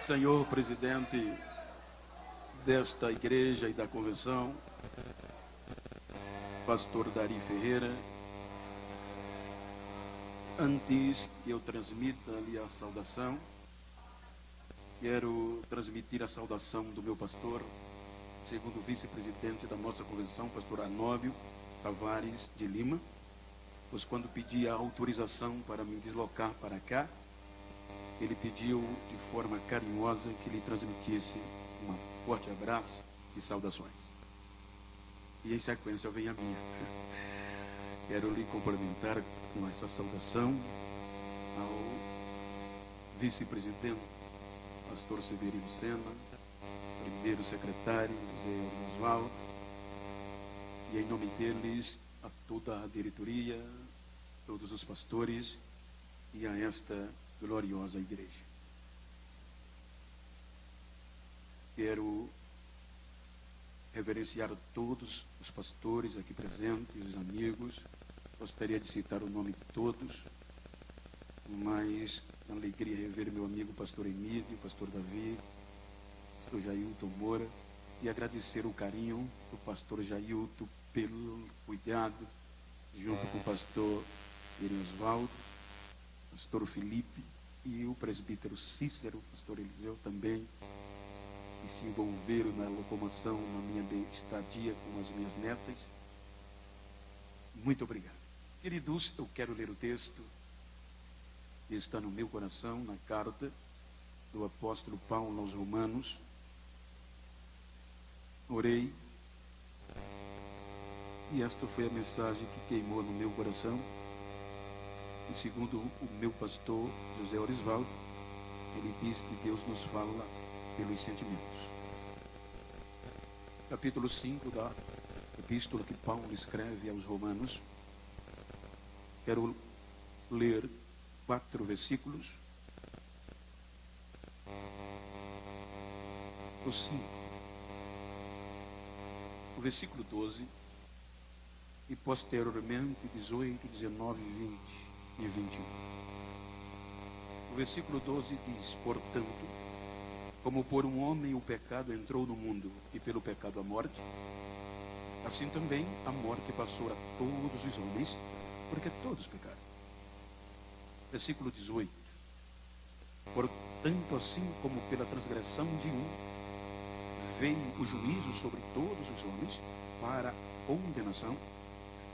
Senhor presidente desta igreja e da convenção, pastor Dari Ferreira, antes que eu transmita-lhe a saudação, quero transmitir a saudação do meu pastor, segundo vice-presidente da nossa convenção, pastor Anóbio Tavares de Lima, pois quando pedi a autorização para me deslocar para cá, ele pediu de forma carinhosa que lhe transmitisse um forte abraço e saudações. E em sequência vem a minha. Quero lhe complementar com essa saudação ao vice-presidente, pastor Severino Sena, primeiro secretário, José Osvaldo, e em nome deles, a toda a diretoria, todos os pastores e a esta gloriosa igreja. Quero reverenciar todos os pastores aqui presentes, os amigos. Gostaria de citar o nome de todos, mas alegria rever meu amigo pastor Emílio, pastor Davi, pastor Jailton Moura, e agradecer o carinho do pastor Jailton pelo cuidado, junto com o pastor Osvaldo, pastor Felipe e o presbítero Cícero, pastor Eliseu também, que se envolveram na locomoção, na minha estadia com as minhas netas. Muito obrigado. Queridos, eu quero ler o texto que está no meu coração, na carta do apóstolo Paulo aos Romanos. Orei, e esta foi a mensagem que queimou no meu coração. E segundo o meu pastor José Orisvaldo, ele diz que Deus nos fala pelos sentimentos. Capítulo 5 da epístola que Paulo escreve aos Romanos. Quero ler 4 versículos. O 5. O versículo 12. E posteriormente 18, 19, 20 e 21. O versículo 12 diz: portanto, como por um homem o pecado entrou no mundo, e pelo pecado a morte, assim também a morte passou a todos os homens, porque todos pecaram. Versículo 18. Portanto, assim como pela transgressão de um veio o juízo sobre todos os homens para condenação,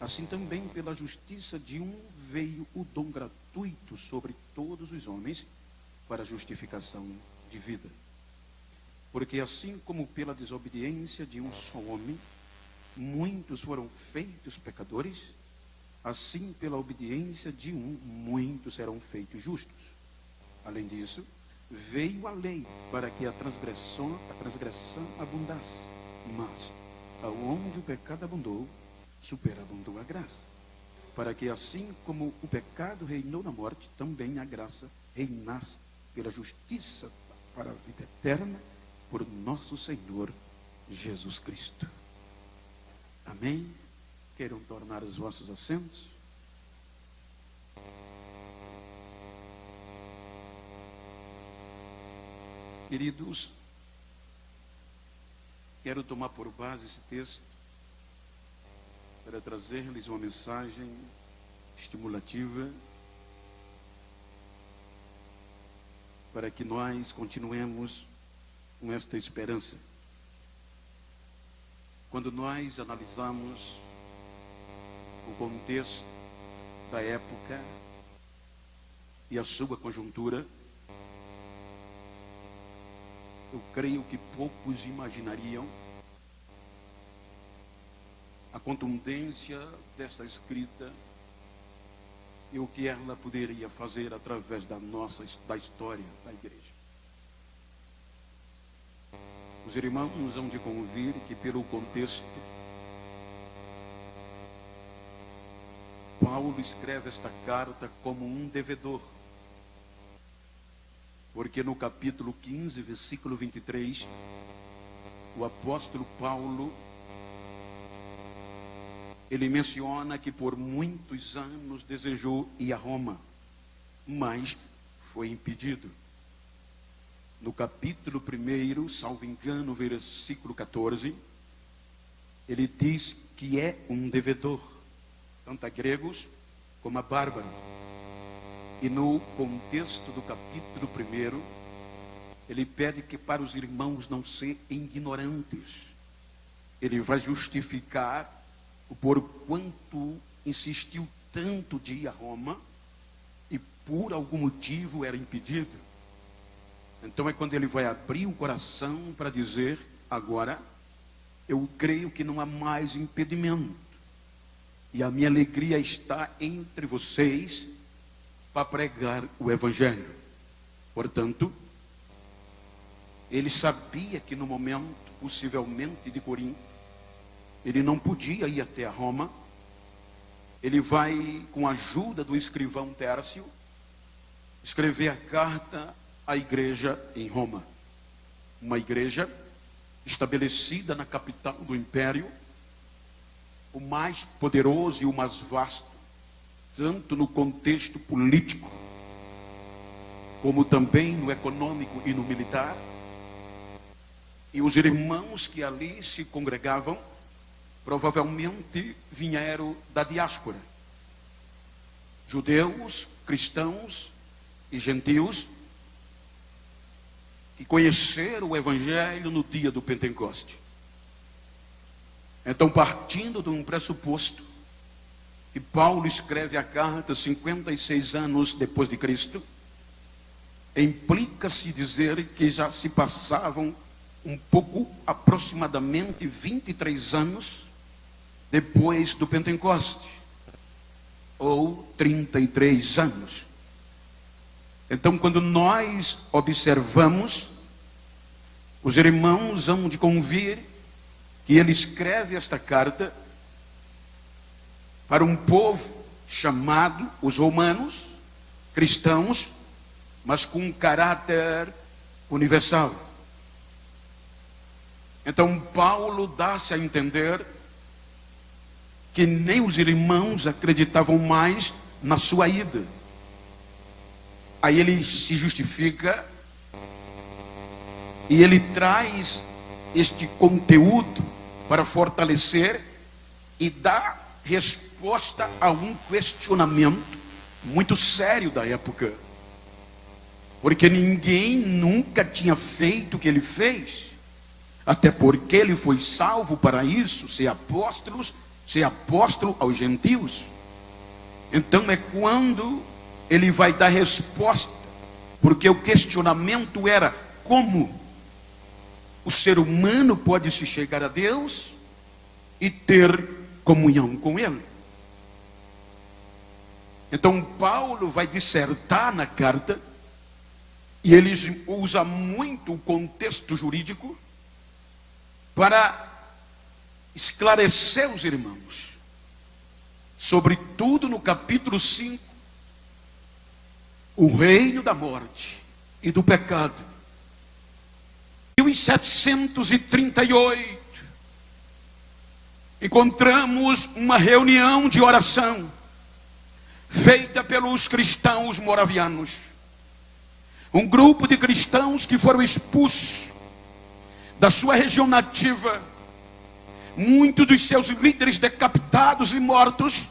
assim também pela justiça de um veio o dom gratuito sobre todos os homens para a justificação de vida. Porque assim como pela desobediência de um só homem muitos foram feitos pecadores, assim pela obediência de um muitos serão feitos justos. Além disso, veio a lei para que a transgressão abundasse, mas aonde o pecado abundou, superabundou a graça, para que assim como o pecado reinou na morte, também a graça reinasse pela justiça para a vida eterna, por nosso Senhor Jesus Cristo. Amém? Queiram tornar os vossos assentos. Queridos, quero tomar por base esse texto para trazer-lhes uma mensagem estimulativa, para que nós continuemos com esta esperança. Quando nós analisamos o contexto da época e a sua conjuntura, eu creio que poucos imaginariam a contundência dessa escrita e o que ela poderia fazer através da história da igreja. Os irmãos hão de convir que pelo contexto, Paulo escreve esta carta como um devedor, porque no capítulo 15, versículo 23, o apóstolo Paulo, ele menciona que por muitos anos desejou ir a Roma, mas foi impedido. no capítulo 1, salvo engano, versículo 14, ele diz que é um devedor, tanto a gregos como a bárbaros. E no contexto do capítulo 1, ele pede que para os irmãos não serem ignorantes. Ele vai justificar o porquanto insistiu tanto de ir a Roma e por algum motivo era impedido. Então é quando ele vai abrir o coração para dizer: agora eu creio que não há mais impedimento, e a minha alegria está entre vocês para pregar o evangelho. Portanto, ele sabia que no momento, possivelmente de Corinto, ele não podia ir até a Roma. Ele vai, com a ajuda do escrivão Tércio, escrever a carta à igreja em Roma. Uma igreja estabelecida na capital do império, o mais poderoso e o mais vasto, tanto no contexto político, como também no econômico e no militar. E os irmãos que ali se congregavam, provavelmente vieram da diáspora. Judeus, cristãos e gentios, que conheceram o evangelho no dia do Pentecoste. Então, partindo de um pressuposto, que Paulo escreve a carta 56 anos depois de Cristo, implica-se dizer que já se passavam um pouco, aproximadamente 23 anos depois do Pentecoste, ou 33 anos. Então, quando nós observamos, os irmãos hão de convir que ele escreve esta carta para um povo chamado os romanos, cristãos, mas com um caráter universal. Então Paulo dá-se a entender que nem os irmãos acreditavam mais na sua ida. Aí ele se justifica e ele traz este conteúdo para fortalecer e dar resposta a um questionamento muito sério da época, porque ninguém nunca tinha feito o que ele fez, até porque ele foi salvo para isso, ser apóstolo aos gentios. Então é quando ele vai dar resposta, porque o questionamento era: como o ser humano pode se chegar a Deus e ter comunhão com Ele? Então Paulo vai dissertar na carta, e ele usa muito o contexto jurídico para esclarecer os irmãos, sobretudo no capítulo 5, o reino da morte e do pecado. 1738, encontramos uma reunião de oração feita pelos cristãos moravianos, um grupo de cristãos que foram expulsos da sua região nativa, muitos dos seus líderes decapitados e mortos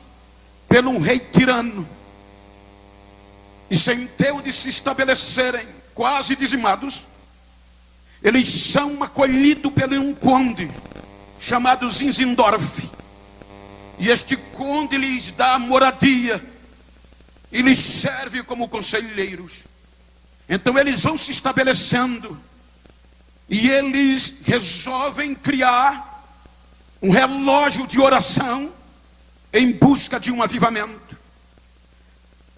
pelo um rei tirano, e sem ter onde se estabelecerem, quase dizimados, eles são acolhidos por um conde chamado Zinzendorf, e este conde lhes dá moradia e lhes serve como conselheiros. Então eles vão se estabelecendo e eles resolvem criar um relógio de oração em busca de um avivamento.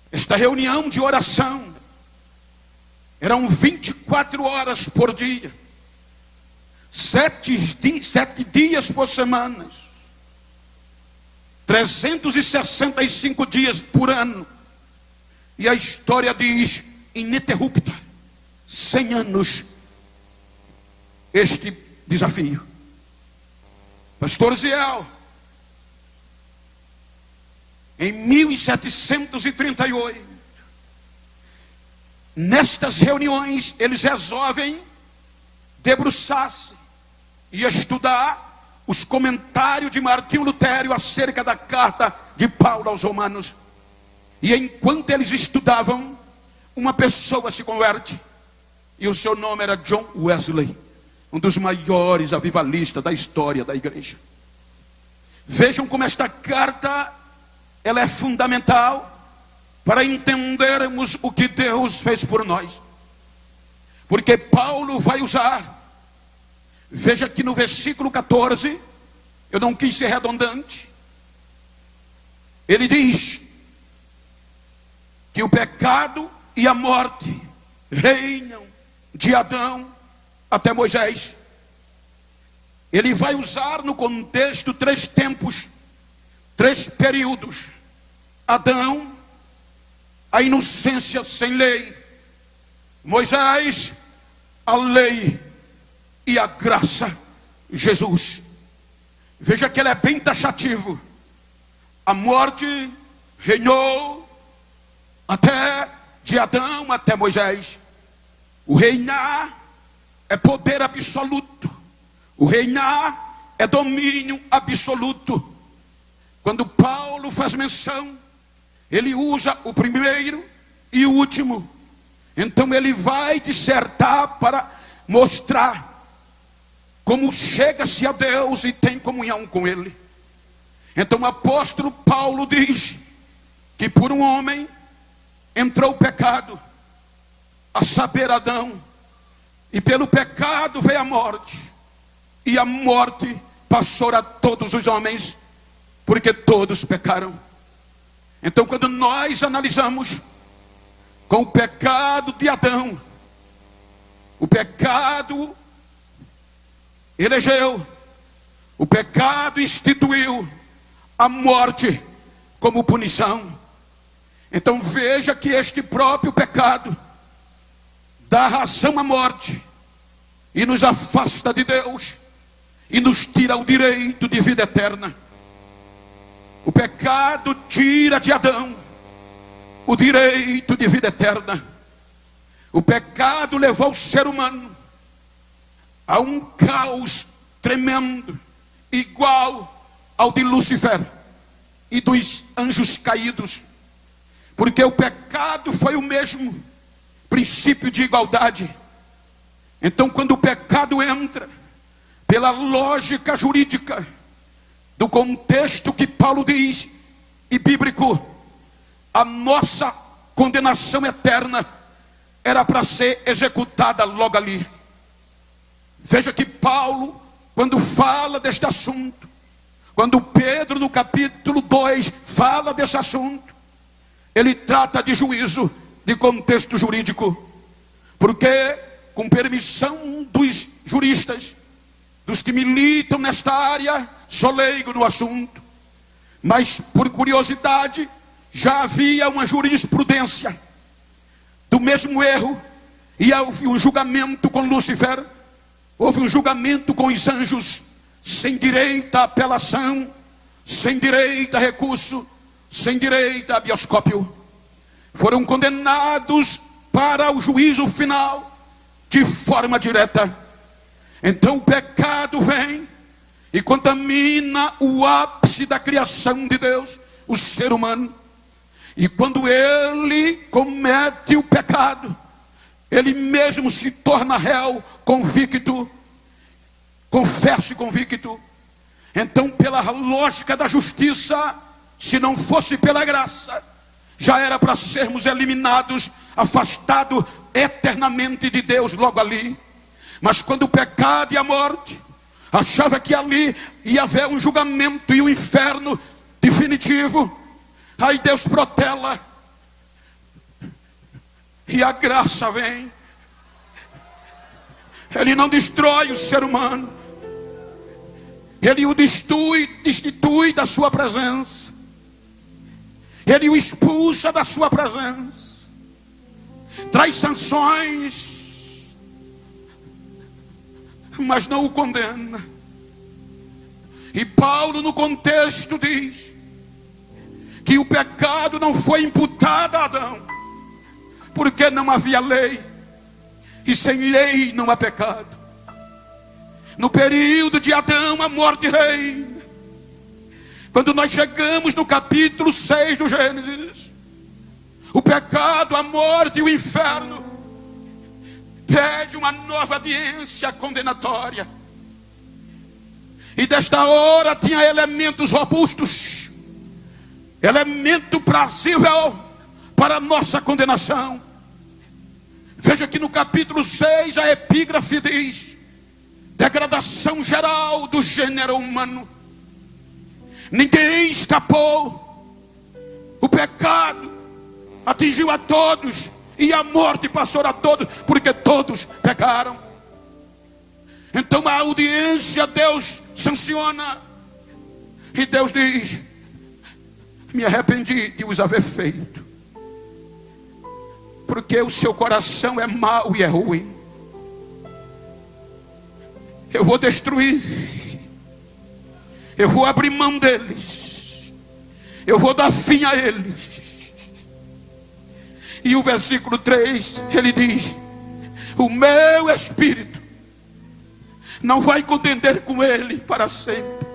Esta reunião de oração eram 24 horas por dia, 7 dias por semana, 365 dias por ano. E a história diz: ininterrupta, 100 anos, este desafio. Pastor Ziel, em 1738, nestas reuniões, eles resolvem debruçar-se e estudar os comentários de Martinho Lutero acerca da carta de Paulo aos Romanos. E enquanto eles estudavam, uma pessoa se converte, e o seu nome era John Wesley, um dos maiores avivalistas da história da igreja. Vejam como esta carta, ela é fundamental para entendermos o que Deus fez por nós. Porque Paulo vai usar, veja aqui no versículo 14, eu não quis ser redundante, ele diz que o pecado e a morte reinam de Adão até Moisés. Ele vai usar no contexto 3 tempos, 3 períodos: Adão, a inocência sem lei; Moisés, a lei; e a graça, Jesus. Veja que ele é bem taxativo. A morte reinou de Adão até Moisés. O reinar é poder absoluto. O reinar é domínio absoluto. Quando Paulo faz menção, ele usa o primeiro e o último. Então ele vai dissertar para mostrar como chega-se a Deus e tem comunhão com Ele. Então o apóstolo Paulo diz que por um homem entrou o pecado, a saber, Adão, e pelo pecado veio a morte, e a morte passou a todos os homens, porque todos pecaram. Então quando nós analisamos com o pecado de Adão, o pecado elegeu, o pecado instituiu a morte como punição. Então veja que este próprio pecado dá razão à morte e nos afasta de Deus e nos tira o direito de vida eterna. O pecado tira de Adão o direito de vida eterna. O pecado levou o ser humano a um caos tremendo, igual ao de Lúcifer e dos anjos caídos, porque o pecado foi o mesmo princípio de igualdade. Então quando o pecado entra, pela lógica jurídica do contexto que Paulo diz e bíblico, a nossa condenação eterna era para ser executada logo ali. Veja que Paulo, quando fala deste assunto, quando Pedro no capítulo 2 fala desse assunto, ele trata de juízo, de contexto jurídico, porque com permissão dos juristas, dos que militam nesta área, sou leigo no assunto, mas por curiosidade, já havia uma jurisprudência do mesmo erro, e houve um julgamento com Lúcifer, houve um julgamento com os anjos, sem direito à apelação, sem direito a recurso, sem direito a habeas corpus. Foram condenados para o juízo final de forma direta. Então o pecado vem e contamina o ápice da criação de Deus, o ser humano. E quando ele comete o pecado, ele mesmo se torna réu convicto, confesso e convicto. Então, pela lógica da justiça, se não fosse pela graça, já era para sermos eliminados, afastados eternamente de Deus logo ali. Mas quando o pecado e a morte achava que ali ia haver um julgamento e um inferno definitivo, aí Deus protela e a graça vem. Ele não destrói o ser humano, ele o destitui da sua presença, ele o expulsa da sua presença, traz sanções, mas não o condena. E Paulo no contexto diz que o pecado não foi imputado a Adão, porque não havia lei, e sem lei não há pecado. No período de Adão, a morte reina. Quando nós chegamos no capítulo 6 do Gênesis, o pecado, a morte e o inferno pede uma nova audiência condenatória. E desta hora tinha elementos robustos, elemento prazível para a nossa condenação. Veja que no capítulo 6 a epígrafe diz: degradação geral do gênero humano. Ninguém escapou. O pecado atingiu a todos, e a morte passou a todos, porque todos pecaram. Então a audiência Deus sanciona, e Deus diz: me arrependi de os haver feito, porque o seu coração é mau e é ruim. Eu vou destruir, eu vou abrir mão deles, eu vou dar fim a eles. E o versículo 3, ele diz: o meu espírito não vai contender com ele para sempre.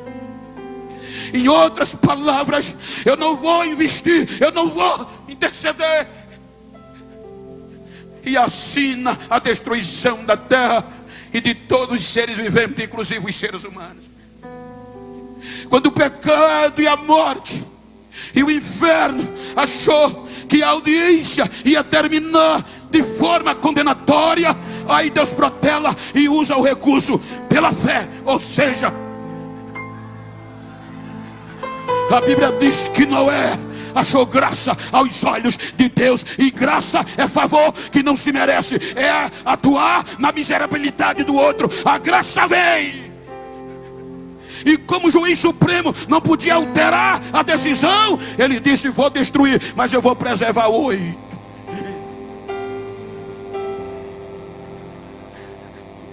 Em outras palavras, eu não vou investir, eu não vou interceder. E assina a destruição da terra e de todos os seres viventes, inclusive os seres humanos. Quando o pecado e a morte e o inferno achou que a audiência ia terminar de forma condenatória, aí Deus protela e usa o recurso pela fé. Ou seja, a Bíblia diz que Noé achou graça aos olhos de Deus. E graça é favor que não se merece, é atuar na miserabilidade do outro. A graça vem, e como juiz supremo não podia alterar a decisão, ele disse: vou destruir, mas eu vou preservar 8.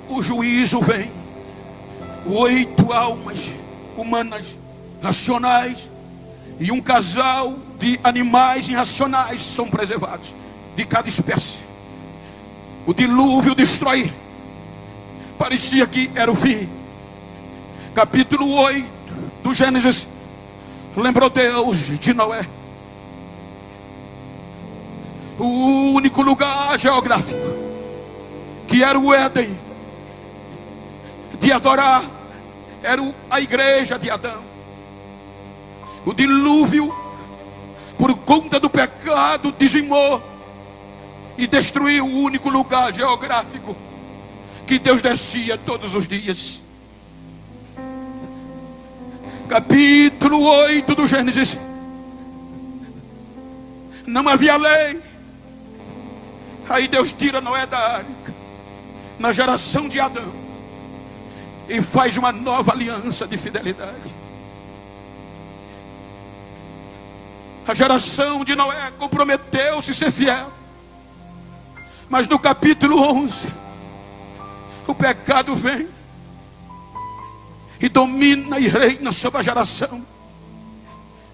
O juízo vem, 8 almas humanas racionais e um casal de animais irracionais são preservados, de cada espécie. O dilúvio destrói, parecia que era o fim. Capítulo 8 do Gênesis, lembrou Deus de Noé. O único lugar geográfico que era o Éden de adorar era a igreja de Adão. O dilúvio, por conta do pecado, dizimou e destruiu o único lugar geográfico que Deus descia todos os dias. Capítulo 8 do Gênesis. Não havia lei. Aí Deus tira Noé da arca, na geração de Adão, e faz uma nova aliança de fidelidade. A geração de Noé comprometeu-se a ser fiel. Mas no capítulo 11, o pecado vem e domina e reina sobre a geração,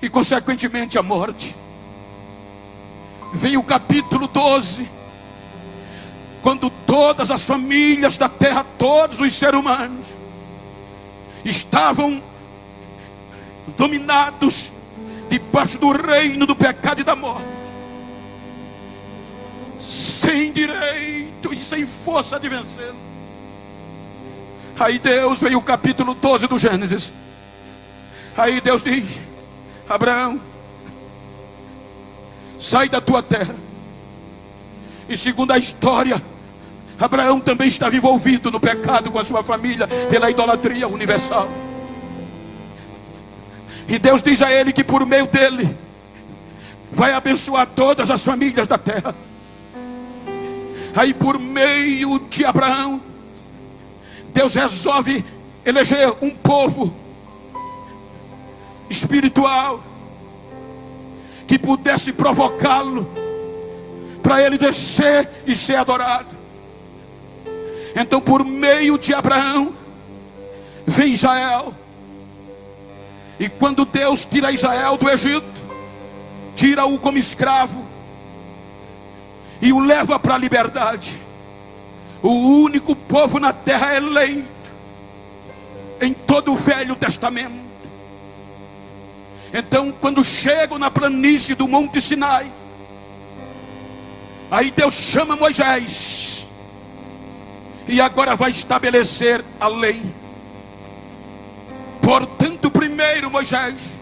e consequentemente a morte. Vem o capítulo 12, quando todas as famílias da terra, todos os seres humanos estavam dominados debaixo do reino do pecado e da morte, sem direito e sem força de vencer. Aí Deus, veio o capítulo 12 do Gênesis. Aí Deus diz: Abraão, sai da tua terra. E segundo a história, Abraão também estava envolvido no pecado com a sua família, pela idolatria universal. E Deus diz a ele que por meio dele vai abençoar todas as famílias da terra. Aí por meio de Abraão, Deus resolve eleger um povo espiritual que pudesse provocá-lo para ele descer e ser adorado. Então por meio de Abraão vem Israel. E quando Deus tira Israel do Egito, tira-o como escravo e o leva para a liberdade. O único povo na terra eleito em todo o Velho Testamento. Então, quando chegam na planície do Monte Sinai, aí Deus chama Moisés, e agora vai estabelecer a lei. Portanto, primeiro, Moisés,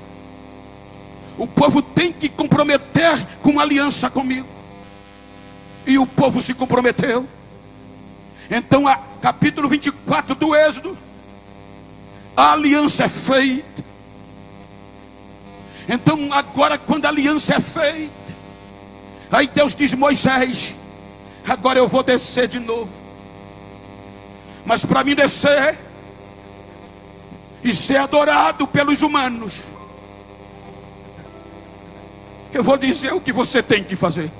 o povo tem que comprometer com uma aliança comigo. E o povo se comprometeu. Então, capítulo 24 do Êxodo, a aliança é feita. Então, agora, quando a aliança é feita, aí Deus diz: Moisés, agora eu vou descer de novo. Mas para mim descer e ser adorado pelos humanos, eu vou dizer o que você tem que fazer.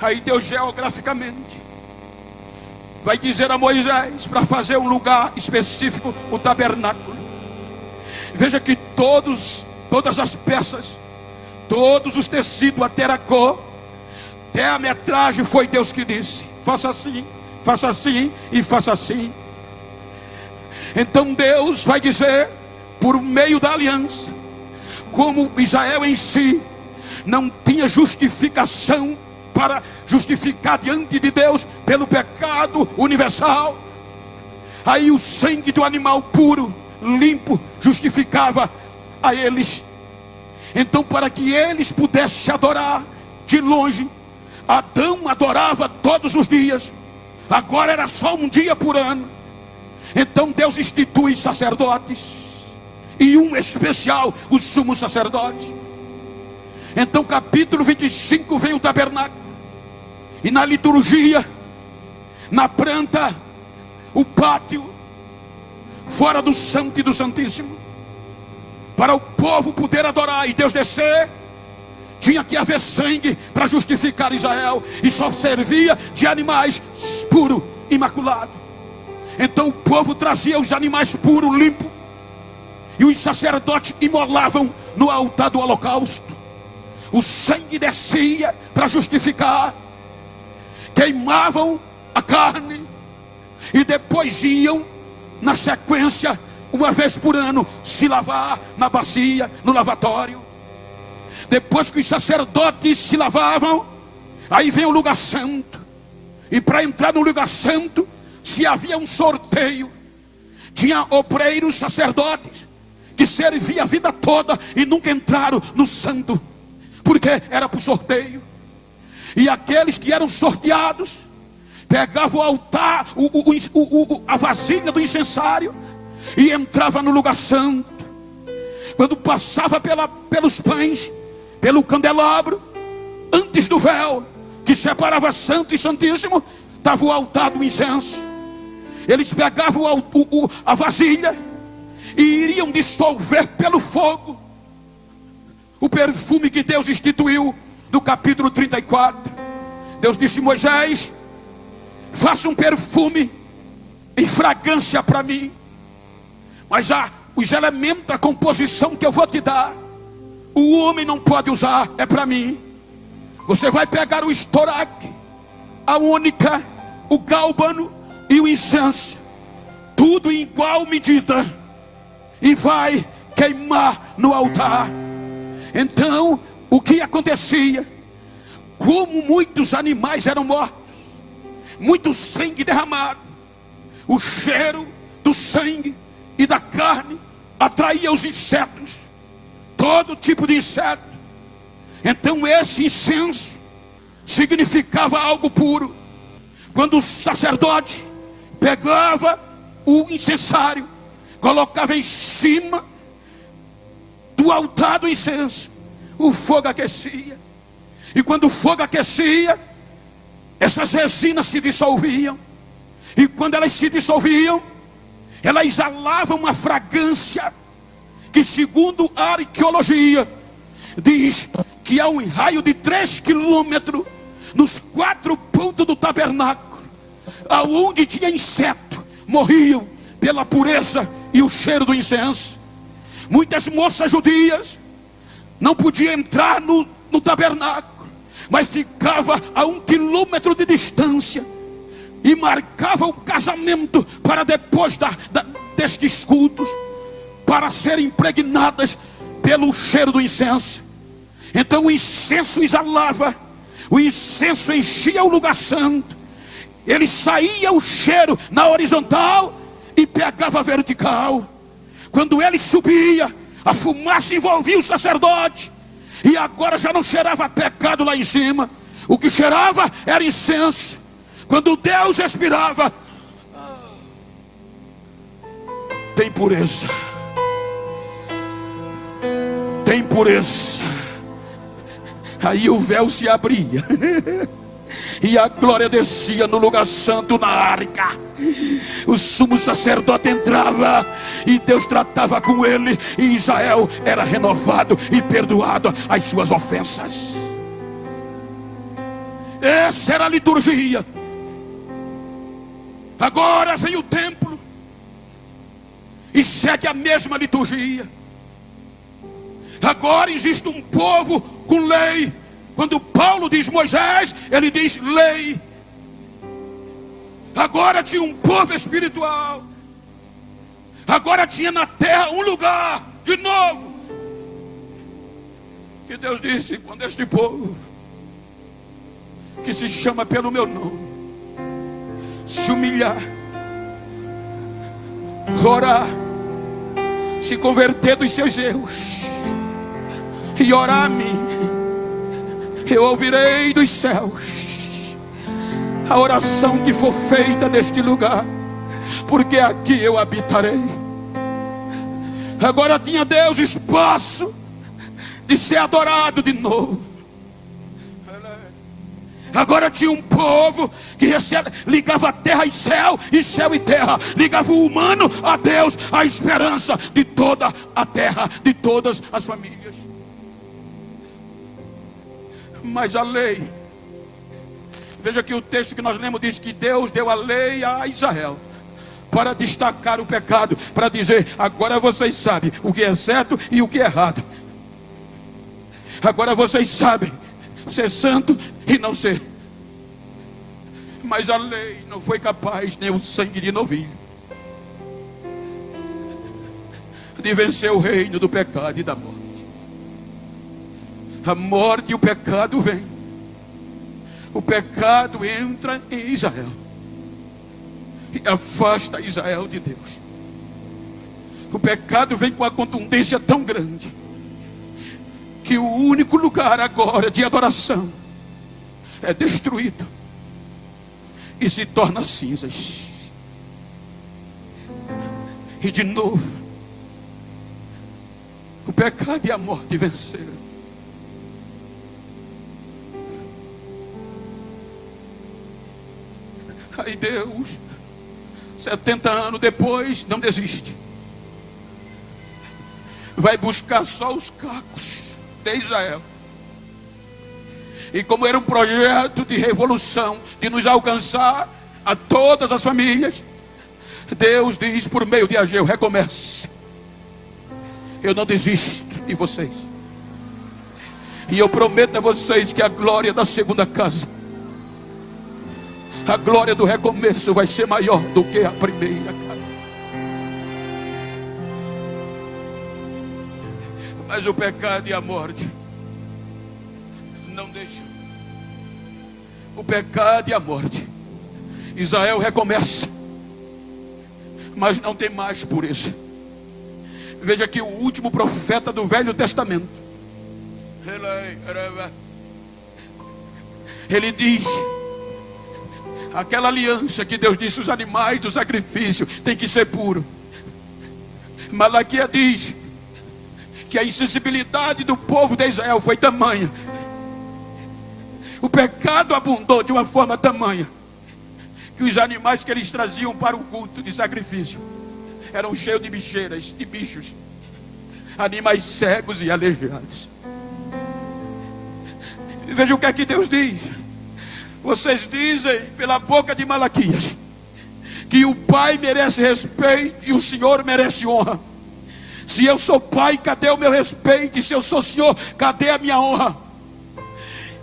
Aí Deus geograficamente vai dizer a Moisés para fazer um lugar específico, o tabernáculo. Veja que todas as peças, todos os tecidos, até a cor, até a metragem, foi Deus que disse: faça assim e faça assim. Então Deus vai dizer, por meio da aliança, como Israel em si não tinha justificação para justificar diante de Deus pelo pecado universal, aí o sangue do animal puro, limpo, justificava a eles. Então, para que eles pudessem adorar de longe, Adão adorava todos os dias, agora era só um dia por ano. Então Deus institui sacerdotes, e um especial, o sumo sacerdote. Então, capítulo 25 vem o tabernáculo, e na liturgia, na planta, o pátio, fora do Santo e do Santíssimo, para o povo poder adorar e Deus descer, tinha que haver sangue para justificar Israel, e só servia de animais puros, imaculados. Então o povo trazia os animais puros, limpos, e os sacerdotes imolavam no altar do holocausto. O sangue descia para justificar, queimavam a carne, e depois iam, na sequência, uma vez por ano, se lavar na bacia, no lavatório. Depois que os sacerdotes se lavavam, aí vem o lugar santo. E para entrar no lugar santo, se havia um sorteio, tinha obreiros, sacerdotes, que serviam a vida toda e nunca entraram no santo, porque era por sorteio. E aqueles que eram sorteados pegavam o altar, a vasilha do incensário, e entrava no lugar santo. Quando passava pelos pães, pelo candelabro, antes do véu que separava santo e santíssimo, estava o altar do incenso. Eles pegavam a vasilha e iriam dissolver pelo fogo o perfume que Deus instituiu no capítulo 34. Deus disse: Moisés, faça um perfume em fragrância para mim, mas os elementos da composição que eu vou te dar, o homem não pode usar, é para mim. Você vai pegar o estoraque, a única, o gálbano e o incenso, tudo em igual medida, e vai queimar no altar. Então, o que acontecia? Como muitos animais eram mortos, muito sangue derramado, o cheiro do sangue e da carne atraía os insetos, todo tipo de inseto. Então esse incenso significava algo puro. Quando o sacerdote pegava o incensário, colocava em cima do altar do incenso, o fogo aquecia. E quando o fogo aquecia, essas resinas se dissolviam. E quando elas se dissolviam, elas exalavam uma fragrância que, segundo a arqueologia, diz que há um raio de 3 quilômetros nos 4 pontos do tabernáculo, aonde tinha inseto, morriam pela pureza e o cheiro do incenso. Muitas moças judias não podiam entrar no tabernáculo, mas ficava a 1 quilômetro de distância e marcava o casamento para depois destes cultos, para serem impregnadas pelo cheiro do incenso. Então o incenso exalava, o incenso enchia o lugar santo, ele saía o cheiro na horizontal e pegava a vertical. Quando ele subia, a fumaça envolvia o sacerdote, e agora já não cheirava pecado lá em cima, o que cheirava era incenso. Quando Deus respirava, tem pureza, tem pureza. Aí o véu se abria e a glória descia no lugar santo na arca. O sumo sacerdote entrava e Deus tratava com ele, e Israel era renovado e perdoado as suas ofensas. Essa era a liturgia. Agora vem o templo e segue a mesma liturgia. Agora existe um povo com lei. Quando Paulo diz Moisés, ele diz lei. Agora tinha um povo espiritual. Agora tinha na terra um lugar, de novo, que Deus disse: quando este povo, que se chama pelo meu nome, se humilhar, orar, se converter dos seus erros e orar a mim, eu ouvirei dos céus a oração que for feita neste lugar, porque aqui eu habitarei. Agora tinha Deus espaço de ser adorado de novo. Agora tinha um povo que ligava terra e céu e terra, ligava o humano a Deus, a esperança de toda a terra, de todas as famílias. Mas a lei, veja que o texto que nós lemos diz que Deus deu a lei a Israel para destacar o pecado, para dizer: agora vocês sabem o que é certo e o que é errado. Agora vocês sabem ser santo e não ser. Mas a lei não foi capaz, nem o sangue de novilho, de vencer o reino do pecado e da morte. A morte e o pecado vêm. O pecado entra em Israel e afasta Israel de Deus. O pecado vem com a contundência tão grande que o único lugar agora de adoração é destruído e se torna cinzas. E de novo o pecado e a morte venceram. Aí Deus, 70 anos depois, não desiste. Vai buscar só os cacos de Israel. E como era um projeto de revolução, de nos alcançar a todas as famílias, Deus diz por meio de Ageu: recomece. Eu não desisto de vocês. E eu prometo a vocês que a glória da segunda casa, a glória do recomeço, vai ser maior do que a primeira casa. Mas o pecado e a morte não deixam. O pecado e a morte. Israel recomeça, mas não tem mais pureza. Veja que o último profeta do Velho Testamento, ele diz: aquela aliança que Deus disse, os animais do sacrifício tem que ser puro. Malaquias diz que a insensibilidade do povo de Israel foi tamanha, o pecado abundou de uma forma tamanha, que os animais que eles traziam para o culto de sacrifício eram cheios de bicheiras, de bichos, animais cegos e aleijados. Veja o que é que Deus diz: vocês dizem pela boca de Malaquias que o pai merece respeito e o senhor merece honra. Se eu sou pai, cadê o meu respeito? E se eu sou senhor, cadê a minha honra?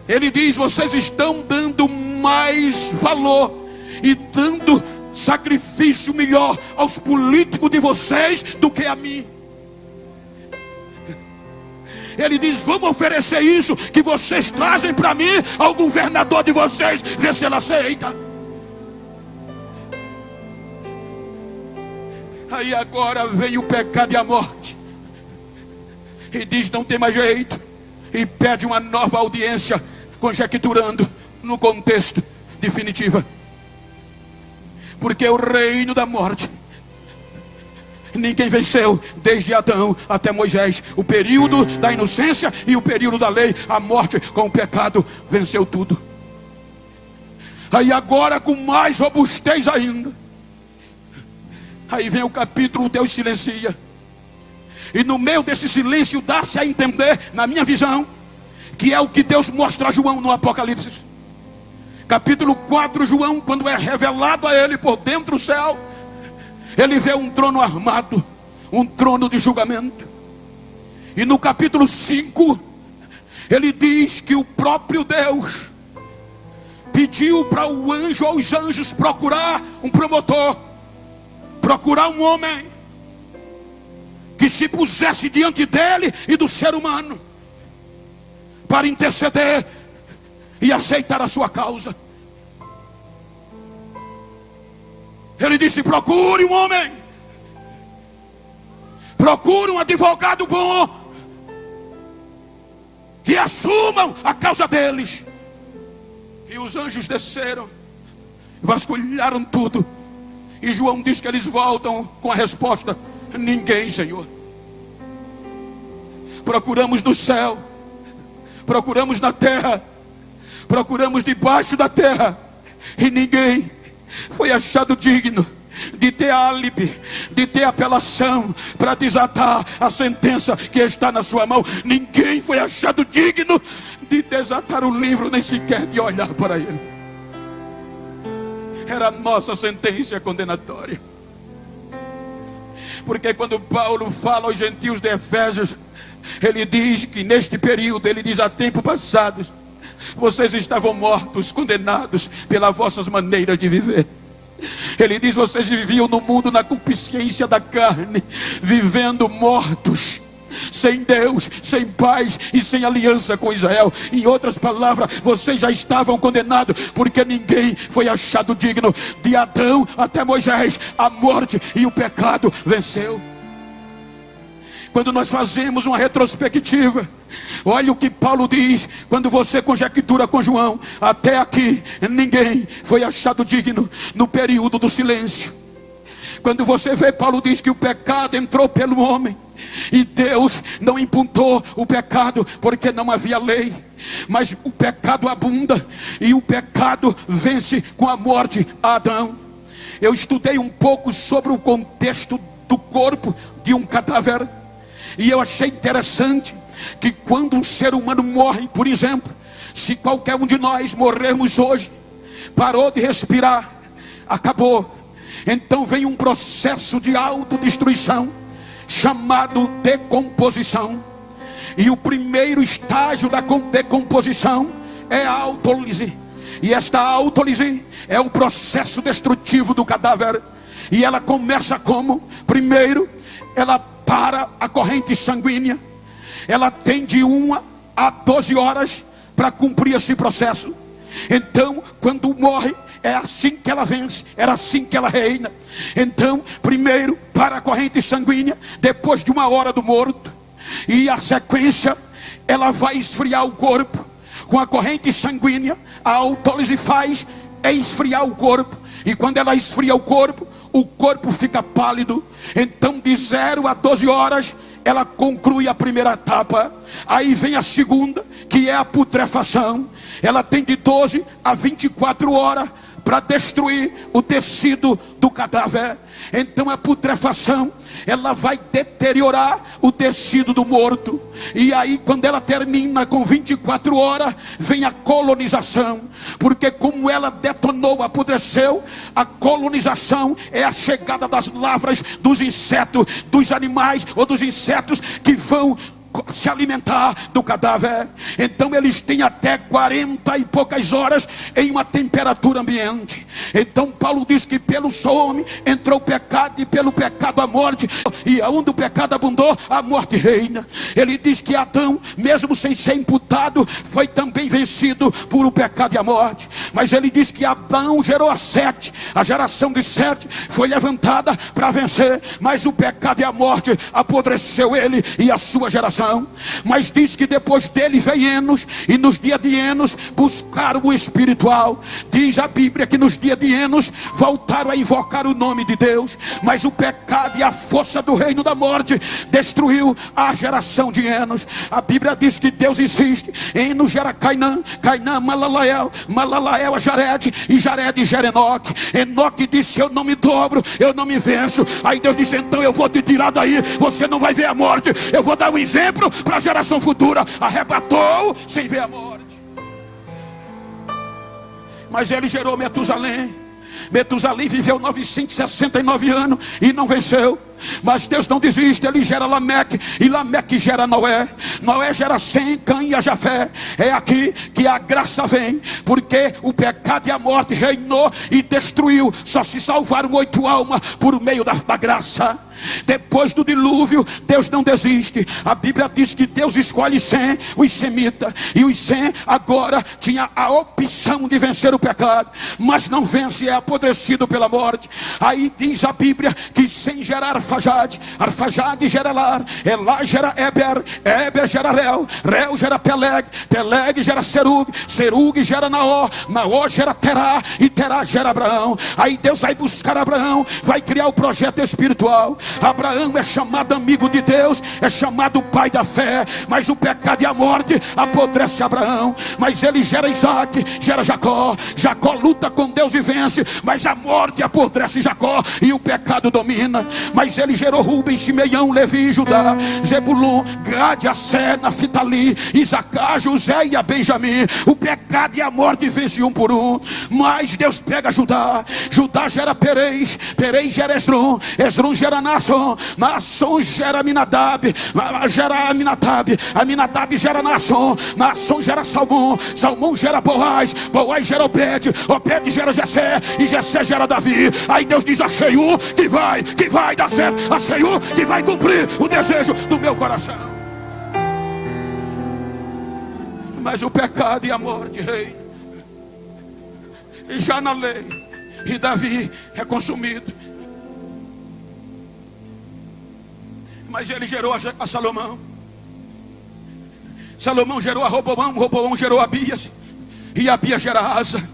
Ele diz: vocês estão dando mais valor e dando sacrifício melhor aos políticos de vocês do que a mim. Ele diz: vamos oferecer isso que vocês trazem para mim ao governador de vocês, ver se ele aceita. Aí agora vem o pecado e a morte, e diz: não tem mais jeito, e pede uma nova audiência, conjecturando no contexto definitiva, porque o reino da morte ninguém venceu desde Adão até Moisés. O período da inocência e o período da lei, a morte com o pecado venceu tudo. Aí agora, com mais robustez ainda, aí vem o capítulo: Deus silencia. E no meio desse silêncio dá-se a entender, na minha visão, que é o que Deus mostra a João no Apocalipse. Capítulo 4, João, quando é revelado a ele por dentro do céu, ele vê um trono armado, um trono de julgamento. E no capítulo 5, ele diz que o próprio Deus pediu para o anjo, aos anjos, procurar um promotor, procurar um homem que se pusesse diante dele e do ser humano, para interceder e aceitar a sua causa. Ele disse: procure um homem, procure um advogado bom, e assumam a causa deles. E os anjos desceram, vasculharam tudo, e João diz que eles voltam com a resposta: ninguém, Senhor. Procuramos no céu, procuramos na terra, procuramos debaixo da terra, e ninguém foi achado digno de ter álibi, de ter apelação para desatar a sentença que está na sua mão. Ninguém foi achado digno de desatar o livro, nem sequer de olhar para ele. Era a nossa sentença condenatória. Porque quando Paulo fala aos gentios de Efésios, ele diz que neste período, ele diz: há tempo passados, vocês estavam mortos, condenados pelas vossas maneiras de viver. Ele diz: vocês viviam no mundo na concupiscência da carne, vivendo mortos, sem Deus, sem paz e sem aliança com Israel. Em outras palavras, vocês já estavam condenados, porque ninguém foi achado digno. De Adão até Moisés, a morte e o pecado venceu. Quando nós fazemos uma retrospectiva, olha o que Paulo diz, quando você conjectura com João: até aqui ninguém foi achado digno, no período do silêncio. Quando você vê, Paulo diz que o pecado entrou pelo homem, e Deus não imputou o pecado, porque não havia lei. Mas o pecado abunda, e o pecado vence com a morte a Adão. Eu estudei um pouco sobre o contexto do corpo de um cadáver, e eu achei interessante que quando um ser humano morre, por exemplo, se qualquer um de nós morrermos hoje, parou de respirar, acabou. Então vem um processo de autodestruição, chamado decomposição. E o primeiro estágio da decomposição é a autólise. E esta autólise é o processo destrutivo do cadáver. E ela começa como? Primeiro, ela para a corrente sanguínea. Ela tem de 1 a 12 horas para cumprir esse processo. Então, quando morre, é assim que ela vence, era assim que ela reina. Então, primeiro para a corrente sanguínea, depois de 1 hora do morto, e a sequência, ela vai esfriar o corpo com a corrente sanguínea. A autólise faz é esfriar o corpo, e quando ela esfria o corpo fica pálido. Então, de 0 a 12 horas, ela conclui a primeira etapa. Aí vem a segunda, que é a putrefação. Ela tem de 12 a 24 horas para destruir o tecido do cadáver. Então a putrefação, ela vai deteriorar o tecido do morto. E aí, quando ela termina com 24 horas, vem a colonização. Porque como ela detonou, apodreceu, a colonização é a chegada das larvas dos insetos, dos animais ou dos insetos que vão se alimentar do cadáver. Então eles têm até 40 e poucas horas em uma temperatura ambiente. Então Paulo diz que pelo só homem entrou o pecado, e pelo pecado a morte, e aonde o pecado abundou, a morte reina. Ele diz que Adão, mesmo sem ser imputado, foi também vencido por o pecado e a morte. Mas ele diz que Adão gerou a Sete. A geração de Sete foi levantada para vencer, mas o pecado e a morte apodreceu ele e a sua geração. Mas diz que depois dele veio Enos, e nos dias de Enos buscaram o espiritual. Diz a Bíblia que nos dias de Enos voltaram a invocar o nome de Deus, mas o pecado e a força do reino da morte destruiu a geração de Enos. A Bíblia diz que Deus insiste. Enos gera Cainã, Cainã Malalael, Malalael a Jared, e Jared gera Enoque. Enoque disse: eu não me dobro, eu não me venço. Aí Deus disse: então eu vou te tirar daí, você não vai ver a morte, eu vou dar um exemplo para a geração futura. Arrebatou sem ver a morte. Mas ele gerou Metusalém. Metusalém viveu 969 anos e não venceu. Mas Deus não desiste, ele gera Lameque, e Lameque gera Noé. Noé gera Sem, Cã e a Jafé. É aqui que a graça vem, porque o pecado e a morte reinou e destruiu. Só se salvaram 8 almas por meio da graça. Depois do dilúvio, Deus não desiste. A Bíblia diz que Deus escolhe Sem, os semitas. E os Sem agora tinha a opção de vencer o pecado, mas não vence, é apodrecido pela morte. Aí diz a Bíblia que Sem gerar Arfajade, Arfajade gera Elar, Elar gera Eber, Eber gera Reu, Reu gera Peleg, Peleg gera Serug, Serug gera Naó, Naó gera Terá, e Terá gera Abraão. Aí Deus vai buscar Abraão, vai criar o projeto espiritual. Abraão é chamado amigo de Deus, é chamado pai da fé, mas o pecado e a morte apodrece Abraão. Mas ele gera Isaac, gera Jacó. Jacó luta com Deus e vence, mas a morte apodrece Jacó e o pecado domina. Mas ele gerou Rubem, Simeão, Levi, Judá, Zebulon, Gade, Assé, Naftali, Isacar, José e a Benjamim. O pecado e a morte vence um por um. Mas Deus pega Judá. Judá gera Perez, Perez gera Esrom, Esrom gera Naasson, Naasson gera Aminadab, gera Aminadab, Aminadab gera Naasson, Naasson gera Salmão, Salmão gera Boaz, Boaz gera Obed, Obed gera Jessé, e Jessé gera Davi. Aí Deus diz: achei um que vai dar certo, achei um que vai cumprir o desejo do meu coração. Mas o pecado e a morte rei já na lei, e Davi é consumido. Mas ele gerou a Salomão. Salomão gerou a Roboão, Roboão gerou a Abias, e Abias gera Asa,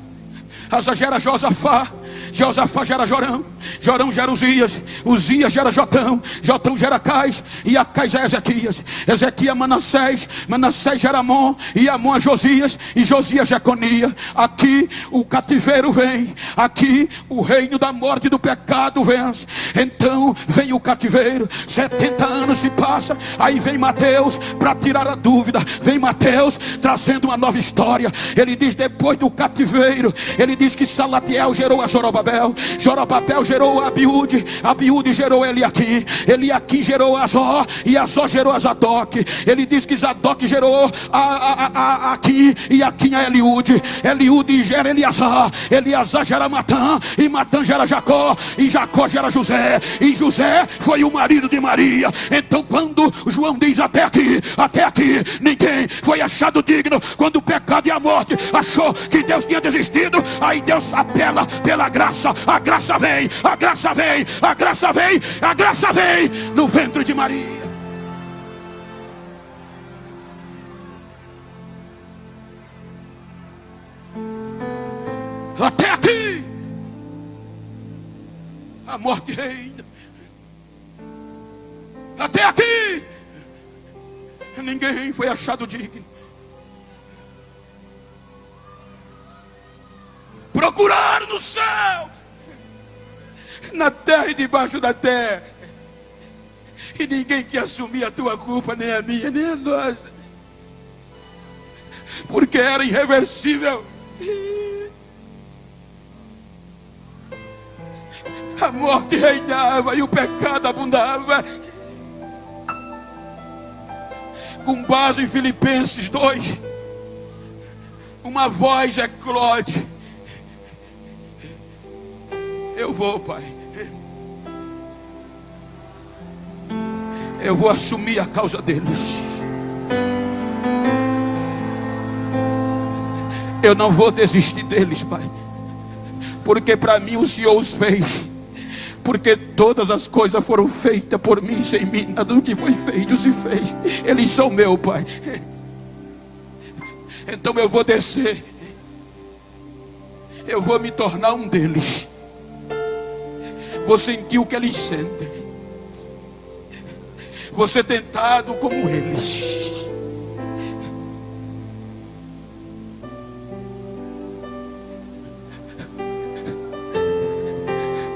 Asa gera Josafá, Josafá gera Jorão, Jorão gera Uzias, Uzias gera Jotão, Jotão gera Cais, e Acais é Ezequias, Ezequias Manassés, Manassés gera Amon, e Amon é Josias, e Josias Jeconia. Aqui o cativeiro vem, aqui o reino da morte e do pecado vence. Então vem o cativeiro, 70 anos se passa, aí vem Mateus para tirar a dúvida. Vem Mateus trazendo uma nova história. Ele diz: depois do cativeiro, ele diz que Salatiel gerou a Zorobabel, Zorobabel gerou a Abiúde, Abiúde gerou Eliaquim, Eliaquim gerou Azó, e Azó gerou a Zadok. Ele diz que Zadok gerou a Aquim, e Aquim a Eliúde, Eliúde gera Eliasar, Eliasar gera Matã, e Matã gera Jacó, e Jacó gera José, e José foi o marido de Maria. Então quando João diz até aqui, ninguém foi achado digno. Quando o pecado e a morte achou que Deus tinha desistido, aí Deus apela pela graça. A graça vem, a graça vem, a graça vem, a graça vem no ventre de Maria. Até aqui a morte reina. Até aqui ninguém foi achado digno. Procurar no céu, na terra e debaixo da terra, e ninguém quer assumir a tua culpa, nem a minha, nem a nossa, porque era irreversível. A morte reinava e o pecado abundava. com base em Filipenses 2, uma voz eclode: eu vou, Pai, eu vou assumir a causa deles. Eu não vou desistir deles, Pai, porque para mim o Senhor os fez. Porque todas as coisas foram feitas por mim, sem mim nada do que foi feito se fez. Eles são meu, Pai. Então eu vou descer, eu vou me tornar um deles. Vou sentir o que eles sentem, vou ser tentado como eles.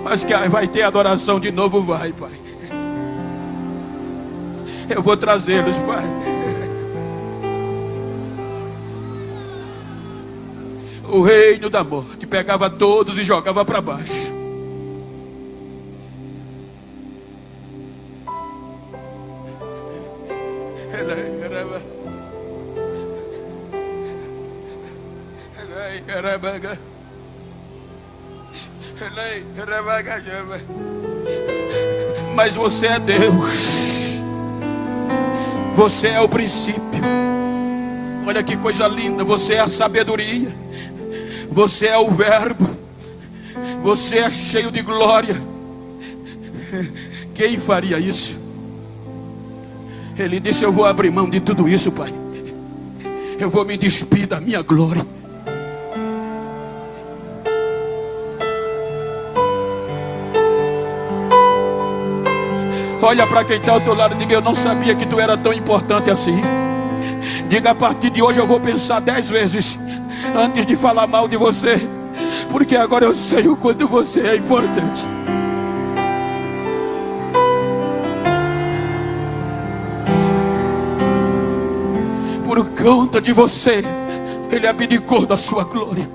Mas que vai ter adoração de novo, vai, Pai. Eu vou trazê-los, Pai. O reino da morte pegava todos e jogava para baixo. Mas você é Deus, você é o princípio. Olha que coisa linda, você é a sabedoria, você é o verbo, você é cheio de glória. Quem faria isso? Ele disse: eu vou abrir mão de tudo isso, Pai. Eu vou me despir da minha glória. Olha para quem está ao teu lado e diga: eu não sabia que tu era tão importante assim. Diga: a partir de hoje eu vou pensar 10 vezes antes de falar mal de você, porque agora eu sei o quanto você é importante. Por conta de você, Ele abdicou da sua glória.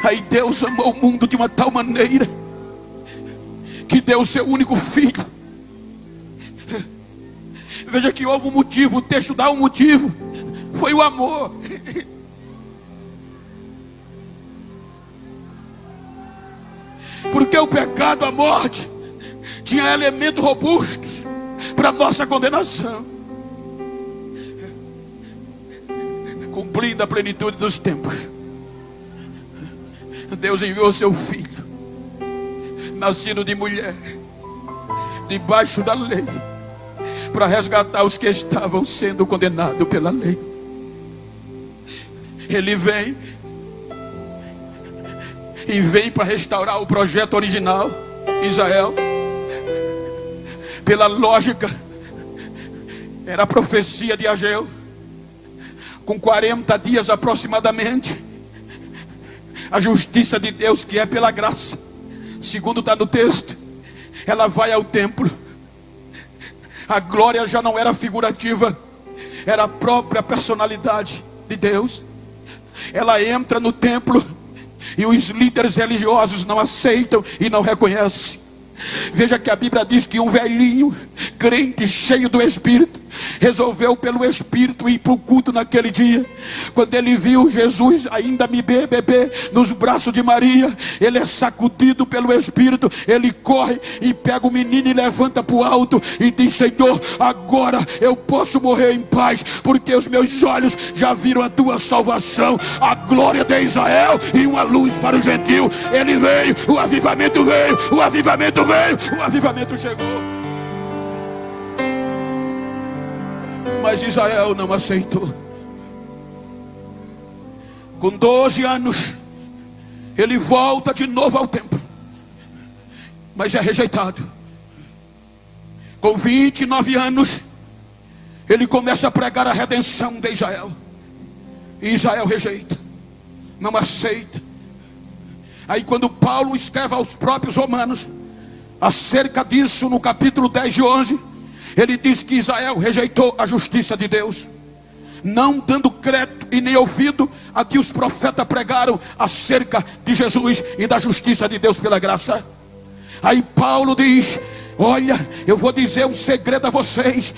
Aí Deus amou o mundo de uma tal maneira que deu o seu único filho. Veja que houve um motivo, o texto dá um motivo: foi o amor. Porque o pecado, a morte, tinha elementos robustos para nossa condenação. Cumprindo a plenitude dos tempos, Deus enviou seu filho, nascido de mulher, debaixo da lei, para resgatar os que estavam sendo condenados pela lei. Ele vem e vem para restaurar o projeto original, Israel. Pela lógica, era a profecia de Ageu. Com 40 dias aproximadamente, a justiça de Deus, que é pela graça, segundo está no texto, ela vai ao templo. A glória já não era figurativa, era a própria personalidade de Deus. Ela entra no templo e os líderes religiosos não aceitam e não reconhecem. Veja que a Bíblia diz que um velhinho, crente, cheio do Espírito, resolveu pelo Espírito ir para o culto naquele dia. Quando ele viu Jesus ainda bebê nos braços de Maria, ele é sacudido pelo Espírito. Ele corre e pega o menino e levanta para o alto e diz: Senhor, agora eu posso morrer em paz, porque os meus olhos já viram a tua salvação, a glória de Israel e uma luz para o gentil. Ele veio, o avivamento veio, o avivamento veio, o avivamento chegou. Mas Israel não aceitou. Com 12 anos, ele volta de novo ao templo, mas é rejeitado. Com 29 anos, ele começa a pregar a redenção de Israel, e Israel rejeita, não aceita. Aí quando Paulo escreve aos próprios romanos acerca disso, no capítulo 10 e 11, ele diz que Israel rejeitou a justiça de Deus, não dando crédito e nem ouvido a que os profetas pregaram acerca de Jesus e da justiça de Deus pela graça. Aí Paulo diz: Olha, eu vou dizer um segredo a vocês.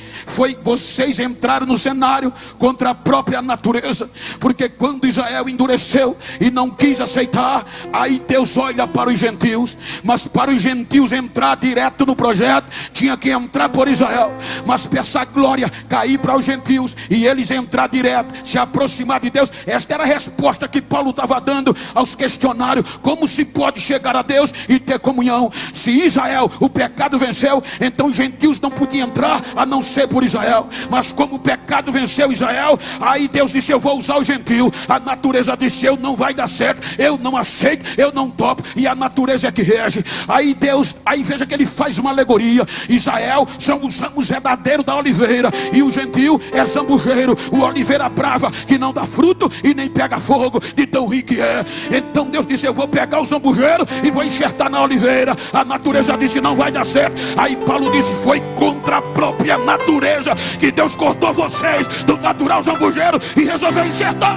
Vocês entraram no cenário contra a própria natureza. Porque quando Israel endureceu e não quis aceitar, aí Deus olha para os gentios. Mas para os gentios entrar direto no projeto, tinha que entrar por Israel. Mas para essa glória cair para os gentios e eles entrar direto, se aproximar de Deus. Esta era a resposta que Paulo estava dando aos questionários. Como se pode chegar a Deus e ter comunhão? Se Israel, o pecado venceu, então os gentios não podiam entrar a não ser por Israel. Mas como o pecado venceu Israel, aí Deus disse: eu vou usar o gentio. A natureza disse: eu não vai dar certo, eu não aceito, eu não topo. E a natureza é que rege. Aí Deus, aí veja que ele faz uma alegoria. Israel são os ramos verdadeiros da oliveira, e o gentio é zambujeiro, o oliveira brava, que não dá fruto e nem pega fogo, de tão rico que é. Então Deus disse: eu vou pegar o zambujeiro e vou enxertar na oliveira. A natureza disse: não vai dar certo. Aí Paulo disse: foi contra a própria natureza que Deus cortou vocês do natural zambujeiro e resolveu enxertar.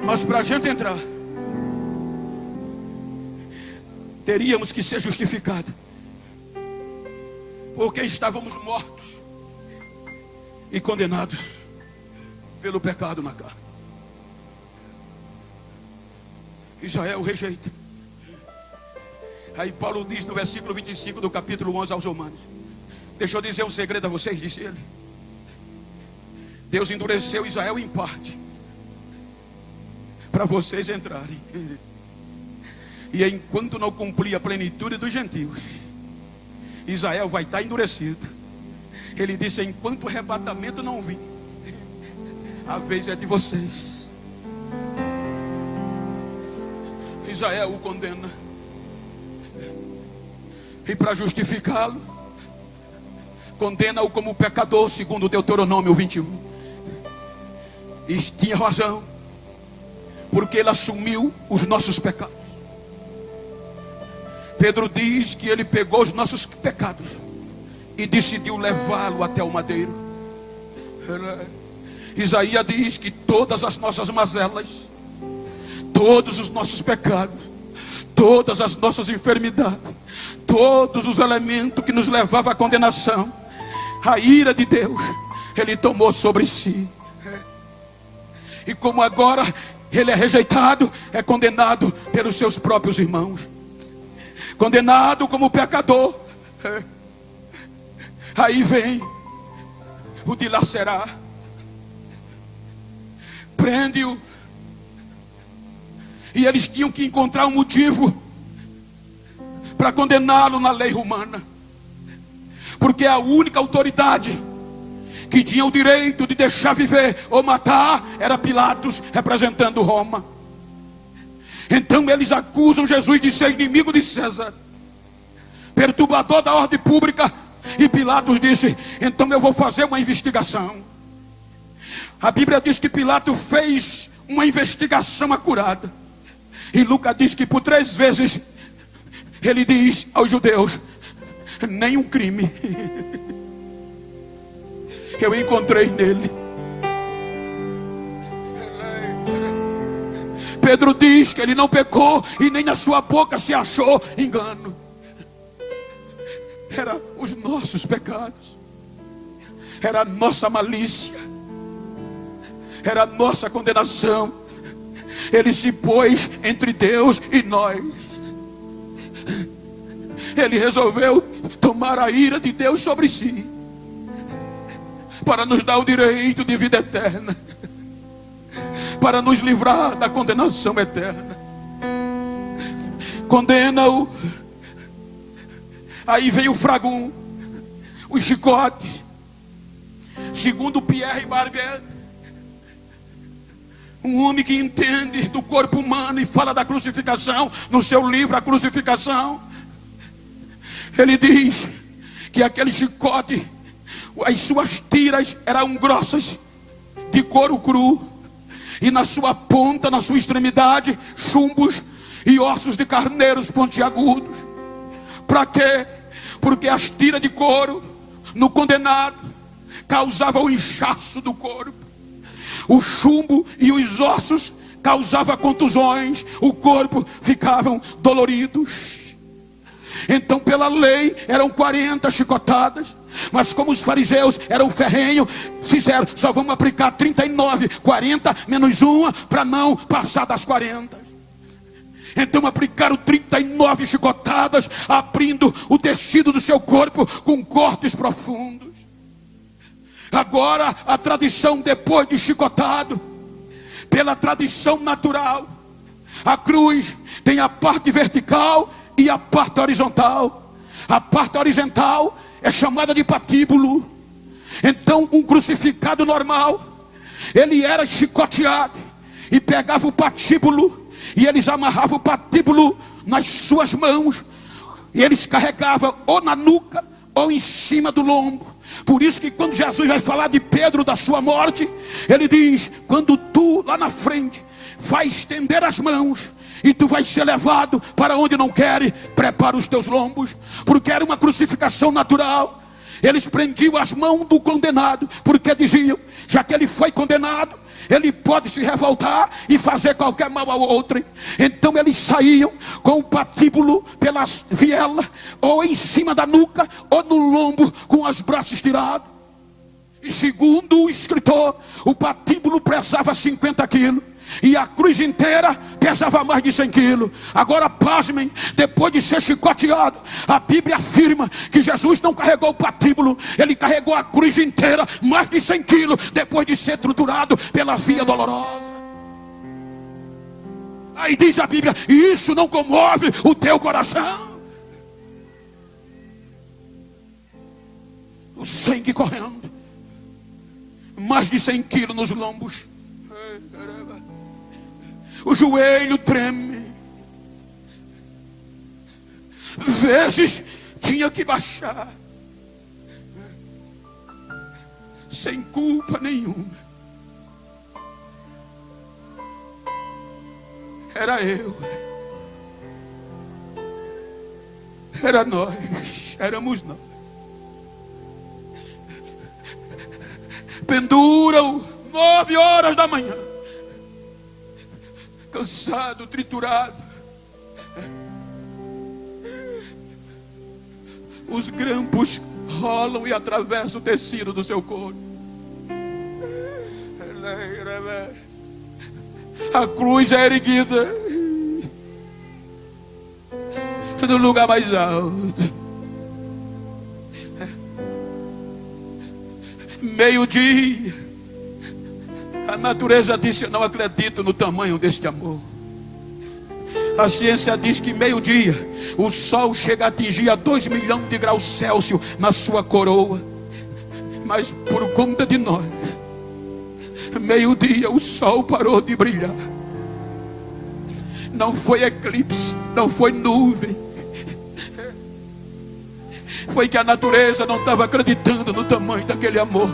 Mas para a gente entrar, teríamos que ser justificados, porque estávamos mortos e condenados pelo pecado na carne. Israel rejeita. Aí Paulo diz no versículo 25 do capítulo 11 aos Romanos: deixa eu dizer um segredo a vocês, disse ele. Deus endureceu Israel em parte, para vocês entrarem. E enquanto não cumprir a plenitude dos gentios, Israel vai estar endurecido. Ele disse: enquanto o arrebatamento não vir, a vez é de vocês. Israel o condena, e para justificá-lo, condena-o como pecador, segundo Deuteronômio 21. E tinha razão, porque ele assumiu os nossos pecados. Pedro diz que ele pegou os nossos pecados e decidiu levá-lo até o madeiro. Isaías diz que todas as nossas mazelas, todos os nossos pecados, todas as nossas enfermidades, todos os elementos que nos levavam à condenação, a ira de Deus, Ele tomou sobre si. E como agora Ele é rejeitado, é condenado pelos seus próprios irmãos, condenado como pecador, aí vem o dilacerar, prende-o. E eles tinham que encontrar um motivo para condená-lo na lei romana, porque a única autoridade que tinha o direito de deixar viver ou matar era Pilatos, representando Roma. Então eles acusam Jesus de ser inimigo de César, perturbador da ordem pública. E Pilatos disse: então eu vou fazer uma investigação. A Bíblia diz que Pilatos fez uma investigação acurada. E Lucas diz que por 3 vezes ele diz aos judeus: nenhum crime eu encontrei nele. Pedro diz que ele não pecou e nem na sua boca se achou engano. Era os nossos pecados, era a nossa malícia, era a nossa condenação. Ele se pôs entre Deus e nós. Ele resolveu tomar a ira de Deus sobre si, para nos dar o direito de vida eterna, para nos livrar da condenação eterna. Condena-o. Aí veio o fragum, os chicotes. Segundo Pierre Barbier, um homem que entende do corpo humano e fala da crucificação, no seu livro A Crucificação, ele diz que aquele chicote, as suas tiras eram grossas, de couro cru, e na sua ponta, na sua extremidade, chumbos e ossos de carneiros pontiagudos. Para quê? Porque as tiras de couro no condenado causavam o inchaço do corpo. O chumbo e os ossos causava contusões, o corpo ficavam doloridos. Então pela lei eram 40 chicotadas, mas como os fariseus eram ferrenhos, fizeram, só vamos aplicar 39, 40 menos uma, para não passar das 40. Então aplicaram 39 chicotadas, abrindo o tecido do seu corpo com cortes profundos. Agora a tradição, depois de chicotado, pela tradição natural, a cruz tem a parte vertical e a parte horizontal. A parte horizontal é chamada de patíbulo. Então um crucificado normal, ele era chicoteado e pegava o patíbulo, e eles amarravam o patíbulo nas suas mãos, e eles carregavam ou na nuca ou em cima do lombo. Por isso que quando Jesus vai falar de Pedro, da sua morte, ele diz: quando tu lá na frente vai estender as mãos e tu vai ser levado para onde não queres, prepara os teus lombos. Porque era uma crucificação natural. Eles prendiam as mãos do condenado, porque diziam, já que ele foi condenado, ele pode se revoltar e fazer qualquer mal ao outro. Então eles saíam com o patíbulo pelas vielas, ou em cima da nuca, ou no lombo, com os braços tirados. E segundo o escritor, o patíbulo pesava 50 quilos. E a cruz inteira pesava mais de 100 quilos. Agora pasmem, depois de ser chicoteado, a Bíblia afirma que Jesus não carregou o patíbulo, ele carregou a cruz inteira, mais de 100 quilos, depois de ser triturado pela via dolorosa. Aí diz a Bíblia: e isso não comove o teu coração? O sangue correndo, mais de 100 quilos nos lombos. O joelho treme. Vezes tinha que baixar, sem culpa nenhuma. Era eu, era nós, éramos nós. Penduram 9 horas da manhã, cansado, triturado. Os grampos rolam e atravessam o tecido do seu corpo. A cruz é erguida no lugar mais alto. Meio-dia, a natureza disse: eu não acredito no tamanho deste amor. A ciência diz que meio-dia o sol chega a atingir a 2 milhões de graus Celsius na sua coroa. Mas por conta de nós, meio-dia o sol parou de brilhar. Não foi eclipse, não foi nuvem. Foi que a natureza não estava acreditando no tamanho daquele amor.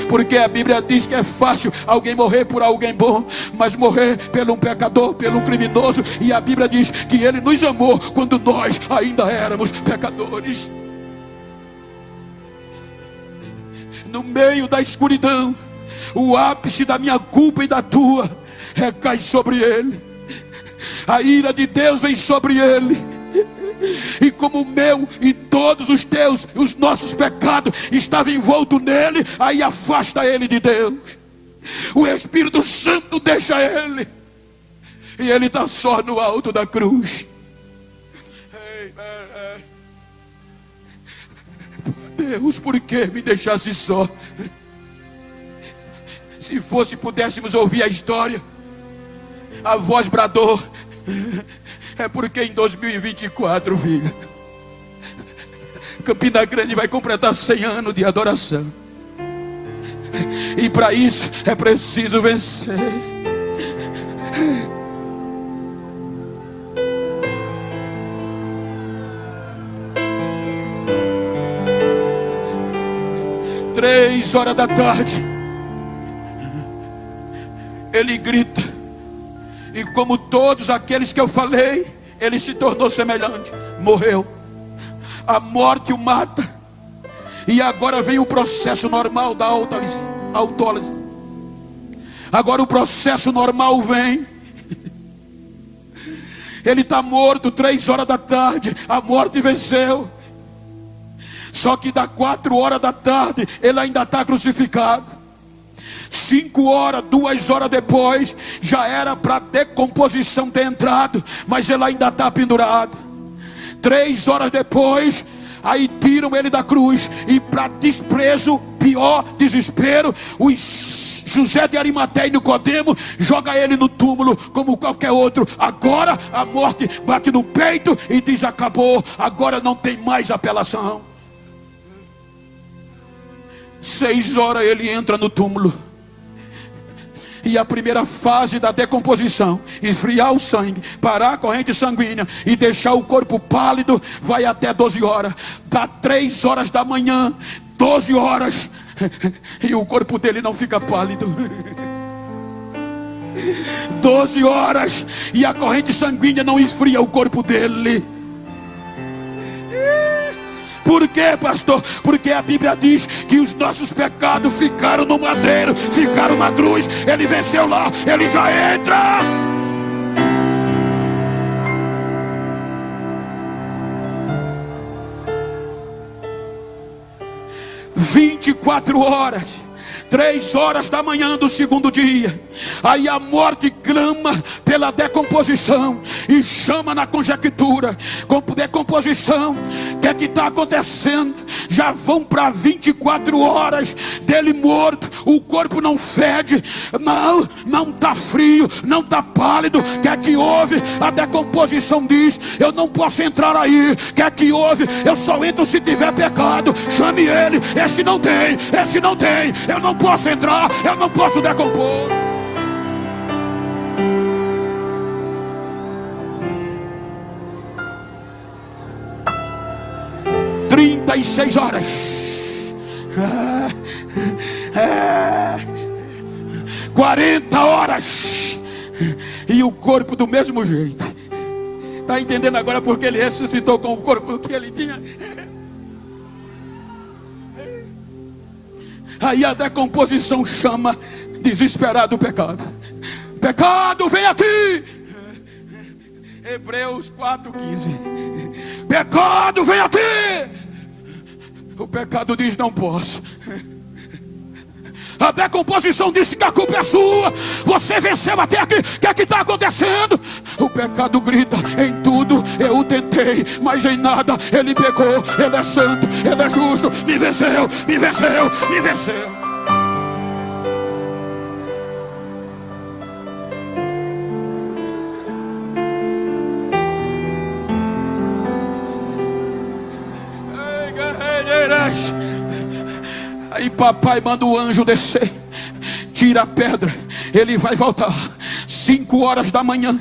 Porque a Bíblia diz que é fácil alguém morrer por alguém bom, mas morrer pelo um pecador, pelo um criminoso. E a Bíblia diz que Ele nos amou quando nós ainda éramos pecadores. No meio da escuridão, o ápice da minha culpa e da tua recai sobre Ele. A ira de Deus vem sobre Ele. E como o meu e todos os teus, os nossos pecados estavam envoltos nele, aí afasta ele de Deus. O Espírito Santo deixa ele, e ele está só no alto da cruz. Deus, por que me deixasse só? Se pudéssemos ouvir a história, a voz bradou: é porque em 2024, filho, Campina Grande vai completar 100 anos de adoração. E para isso é preciso vencer. Três horas da tarde, ele grita. E como todos aqueles que eu falei, ele se tornou semelhante. Morreu. A morte o mata. E agora vem o processo normal da autólise. Agora o processo normal vem. Ele está morto, 3 horas da tarde, a morte venceu. Só que da 4 horas da tarde, ele ainda está crucificado. 5 horas, 2 horas depois, já era para decomposição ter entrado, mas ele ainda está pendurado. 3 horas depois, aí tiram ele da cruz, e para desprezo, pior desespero, José de Arimateia e Nicodemo joga ele no túmulo como qualquer outro. Agora a morte bate no peito e diz: acabou, agora não tem mais apelação. 6 horas ele entra no túmulo. E a primeira fase da decomposição, esfriar o sangue, parar a corrente sanguínea e deixar o corpo pálido, vai até 12 horas. Dá 3 horas da manhã, 12 horas, e o corpo dele não fica pálido. 12 horas, e a corrente sanguínea não esfria o corpo dele. Por quê, pastor? Porque a Bíblia diz que os nossos pecados ficaram no madeiro, ficaram na cruz. Ele venceu lá, ele já entra. "24 horas, 3 horas da manhã do segundo dia, aí a morte clama pela decomposição e chama na conjectura, com decomposição. O que é que está acontecendo? Já vão para 24 horas dele morto, o corpo não fede, não está frio, não está pálido. O que é que houve? A decomposição diz: eu não posso entrar aí. O que é que houve? Eu só entro se tiver pecado. Chame ele. Esse não tem, esse não tem. Eu não posso entrar, eu não posso decompor. "36 horas, 40 horas, e o corpo do mesmo jeito." Está entendendo agora porque ele ressuscitou com o corpo que ele tinha? Aí a decomposição chama desesperado o pecado. "Pecado, vem aqui." Hebreus 4:15. "Pecado, vem aqui." O pecado diz: não posso. A decomposição disse que a culpa é sua. Você venceu até aqui. O que é que está acontecendo? O pecado grita: em tudo eu o tentei, mas em nada ele pecou. Ele é santo, ele é justo. Me venceu, me venceu, me venceu. Aí papai manda o anjo descer, tira a pedra, ele vai voltar. 5 horas da manhã,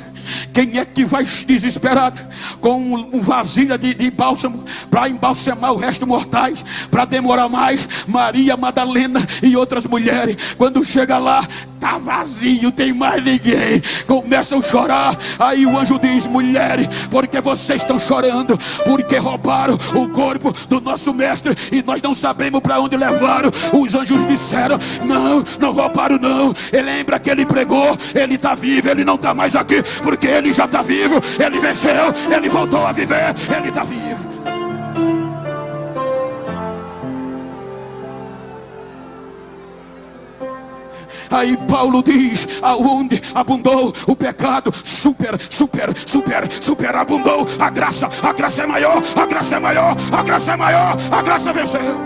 quem é que vai desesperado com um vasilha de bálsamo para embalsamar o resto mortais, para demorar mais? Maria Madalena e outras mulheres. Quando chega lá, tá vazio, tem mais ninguém. Começam a chorar. Aí o anjo diz: mulheres, porque vocês estão chorando? Porque roubaram o corpo do nosso mestre e nós não sabemos para onde levaram. Os anjos disseram: não roubaram não. Ele lembra que ele pregou, ele está vivo, ele não está mais aqui, porque ele já está vivo, ele venceu, ele voltou a viver, ele está vivo. Aí Paulo diz: aonde abundou o pecado, superabundou a graça. A graça é maior, a graça é maior, a graça é maior, a graça venceu.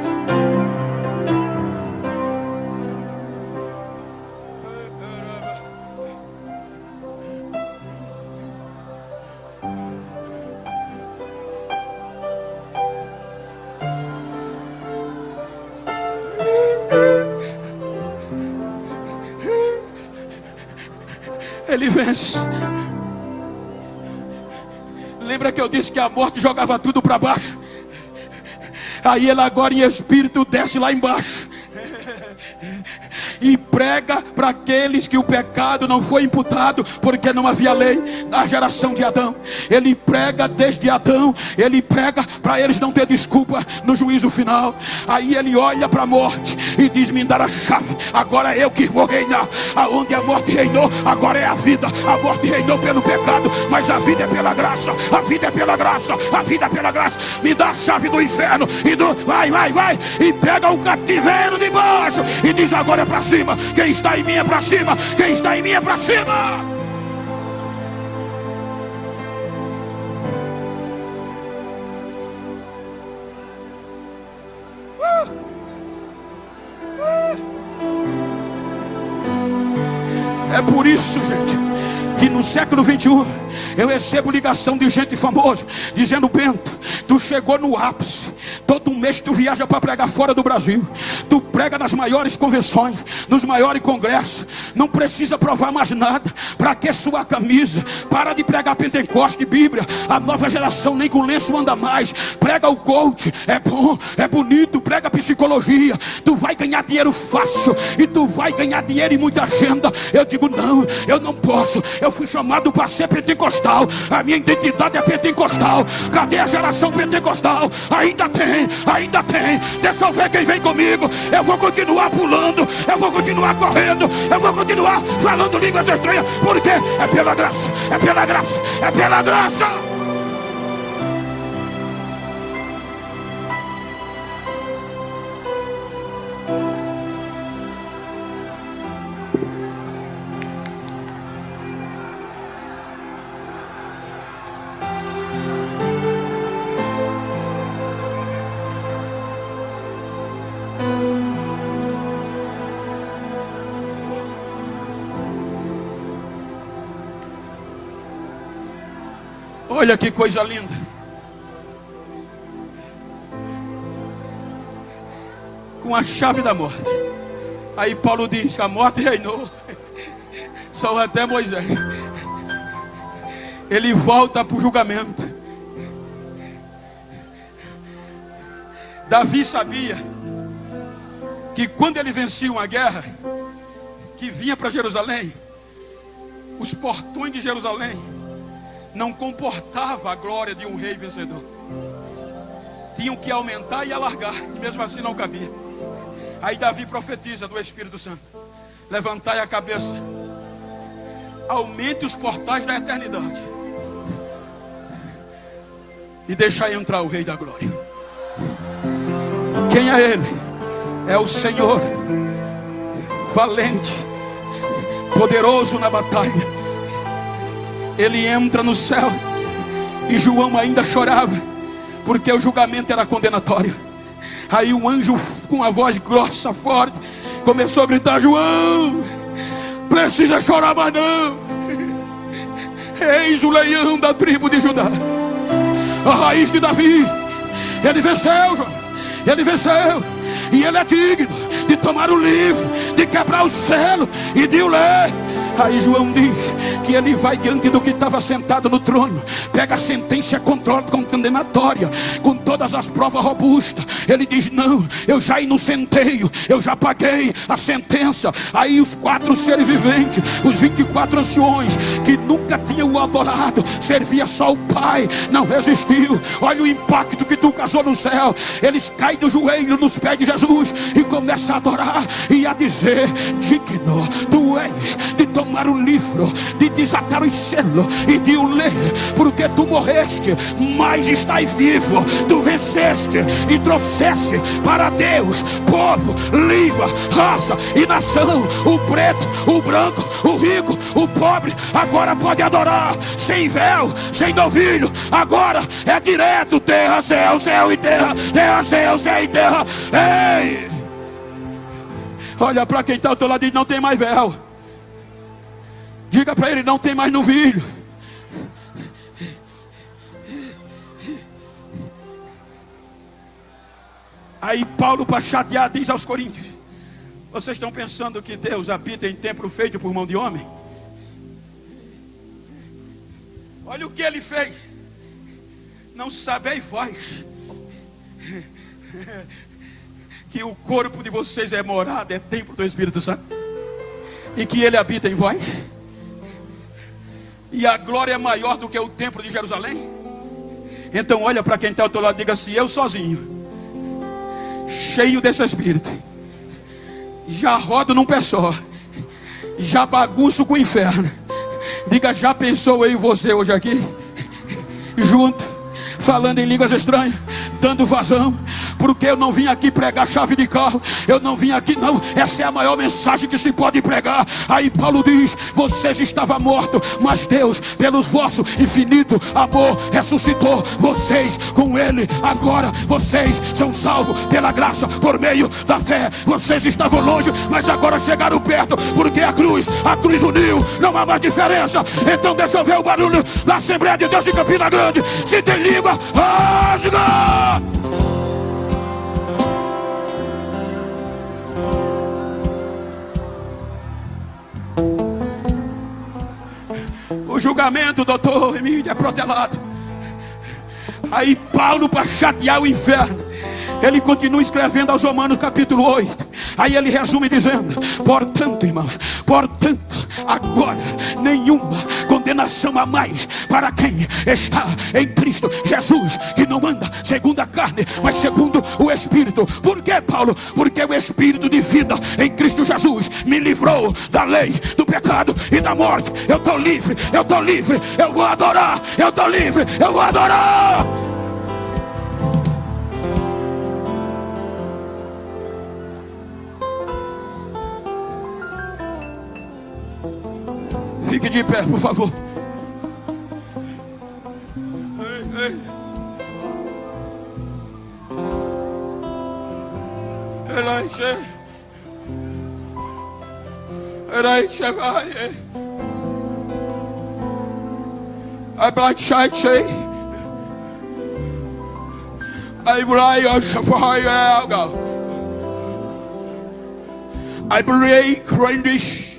Ele vence. Lembra que eu disse que a morte jogava tudo para baixo? Aí ele agora em espírito desce lá embaixo e prega para aqueles que o pecado não foi imputado, porque não havia lei na geração de Adão. Ele prega desde Adão, ele prega para eles não ter desculpa no juízo final. Aí ele olha para a morte e diz: me dar a chave, agora é eu que vou reinar. Aonde a morte reinou, agora é a vida. A morte reinou pelo pecado, mas a vida é pela graça. A vida é pela graça, a vida é pela graça. Me dá a chave do inferno e do vai, e pega o cativeiro de baixo e diz: agora é para cima. Quem está em mim é para cima, quem está em mim é para cima. É por isso, gente, que no século 21 eu recebo ligação de gente famosa dizendo: Bento, tu chegou no ápice. Todo mês tu viaja para pregar fora do Brasil. Tu prega nas maiores convenções, nos maiores congressos. Não precisa provar mais nada. Para que suar camisa? Para de pregar Pentecoste, Bíblia. A nova geração nem com lenço anda mais. Prega o coach, é bom, é bonito. Prega psicologia. Tu vai ganhar dinheiro fácil e tu vai ganhar dinheiro e muita agenda. Eu digo: não, eu não posso. Eu fui chamado para ser pentecostal. A minha identidade é pentecostal. Cadê a geração pentecostal? Ainda tem, ainda tem. Deixa eu ver quem vem comigo. Eu vou continuar pulando, eu vou continuar correndo, eu vou continuar falando línguas estranhas, porque é pela graça, é pela graça, é pela graça. Olha que coisa linda. Com a chave da morte. Aí Paulo diz: a morte reinou só até Moisés. Ele volta para o julgamento. Davi sabia que quando ele vencia uma guerra que vinha para Jerusalém, os portões de Jerusalém não comportava a glória de um rei vencedor. Tinham que aumentar e alargar, e mesmo assim não cabia. Aí Davi profetiza do Espírito Santo: levantai a cabeça, aumente os portais da eternidade e deixai entrar o Rei da Glória. Quem é ele? É o Senhor, valente, poderoso na batalha. Ele entra no céu e João ainda chorava, porque o julgamento era condenatório. Aí o anjo, com a voz grossa, forte, começou a gritar: João, precisa chorar mais não. Eis o leão da tribo de Judá, a raiz de Davi. Ele venceu, João. Ele venceu. E ele é digno de tomar o livro, de quebrar o selo e de o ler. Aí João diz que ele vai diante do que estava sentado no trono, pega a sentença condenatória, com todas as provas robustas. Ele diz: não, eu já inocenteio, eu já paguei a sentença. Aí os 4 seres viventes, os 24 anciões, que nunca tinham o adorado, servia só o Pai, não resistiu. Olha o impacto que tu causou no céu. Eles caem do joelho nos pés de Jesus e começam a adorar e a dizer: digno tu és de tomar o livro, de desatar os selos e de o ler, porque tu morreste, mas estás vivo. Tu venceste e trouxeste para Deus povo, língua, raça e nação. O preto, o branco, o rico, o pobre, agora pode adorar sem véu, sem novilho. Agora é direto: terra, céu, céu e terra, terra, céu, céu e terra. Ei! Olha para quem está ao teu lado e não tem mais véu. Diga para ele: não tem mais novilho. Aí Paulo, para chatear, diz aos coríntios: vocês estão pensando que Deus habita em templo feito por mão de homem? Olha o que ele fez. Não sabeis vós que o corpo de vocês é morada, é templo do Espírito Santo, e que ele habita em vós, e a glória é maior do que o templo de Jerusalém? Então olha para quem está ao teu lado e diga assim: eu sozinho, cheio desse Espírito, já rodo num pé só, já bagunço com o inferno. Diga: já pensou eu e você hoje aqui, junto, falando em línguas estranhas, dando vazão? Porque eu não vim aqui pregar chave de carro, eu não vim aqui, não. Essa é a maior mensagem que se pode pregar. Aí Paulo diz: vocês estavam mortos, mas Deus, pelo vosso infinito amor, ressuscitou vocês com Ele. Agora vocês são salvos pela graça, por meio da fé. Vocês estavam longe, mas agora chegaram perto, porque a cruz uniu, não há mais diferença. Então deixa eu ver o barulho da Assembleia de Deus em Campina Grande. Se tem língua, rasga! O julgamento, doutor Emílio, é protelado. Aí Paulo, para chatear o inferno, ele continua escrevendo aos Romanos capítulo 8. Aí ele resume dizendo: portanto, irmãos, agora nenhuma condenação a mais para quem está em Cristo Jesus, que não anda segundo a carne, mas segundo o Espírito. Por que, Paulo? Porque o Espírito de vida em Cristo Jesus me livrou da lei, do pecado e da morte. Eu estou livre, eu vou adorar. Eu estou livre, eu vou adorar. Fique de pé, por favor. Ei. I black shite say. I believe I believe Grandish.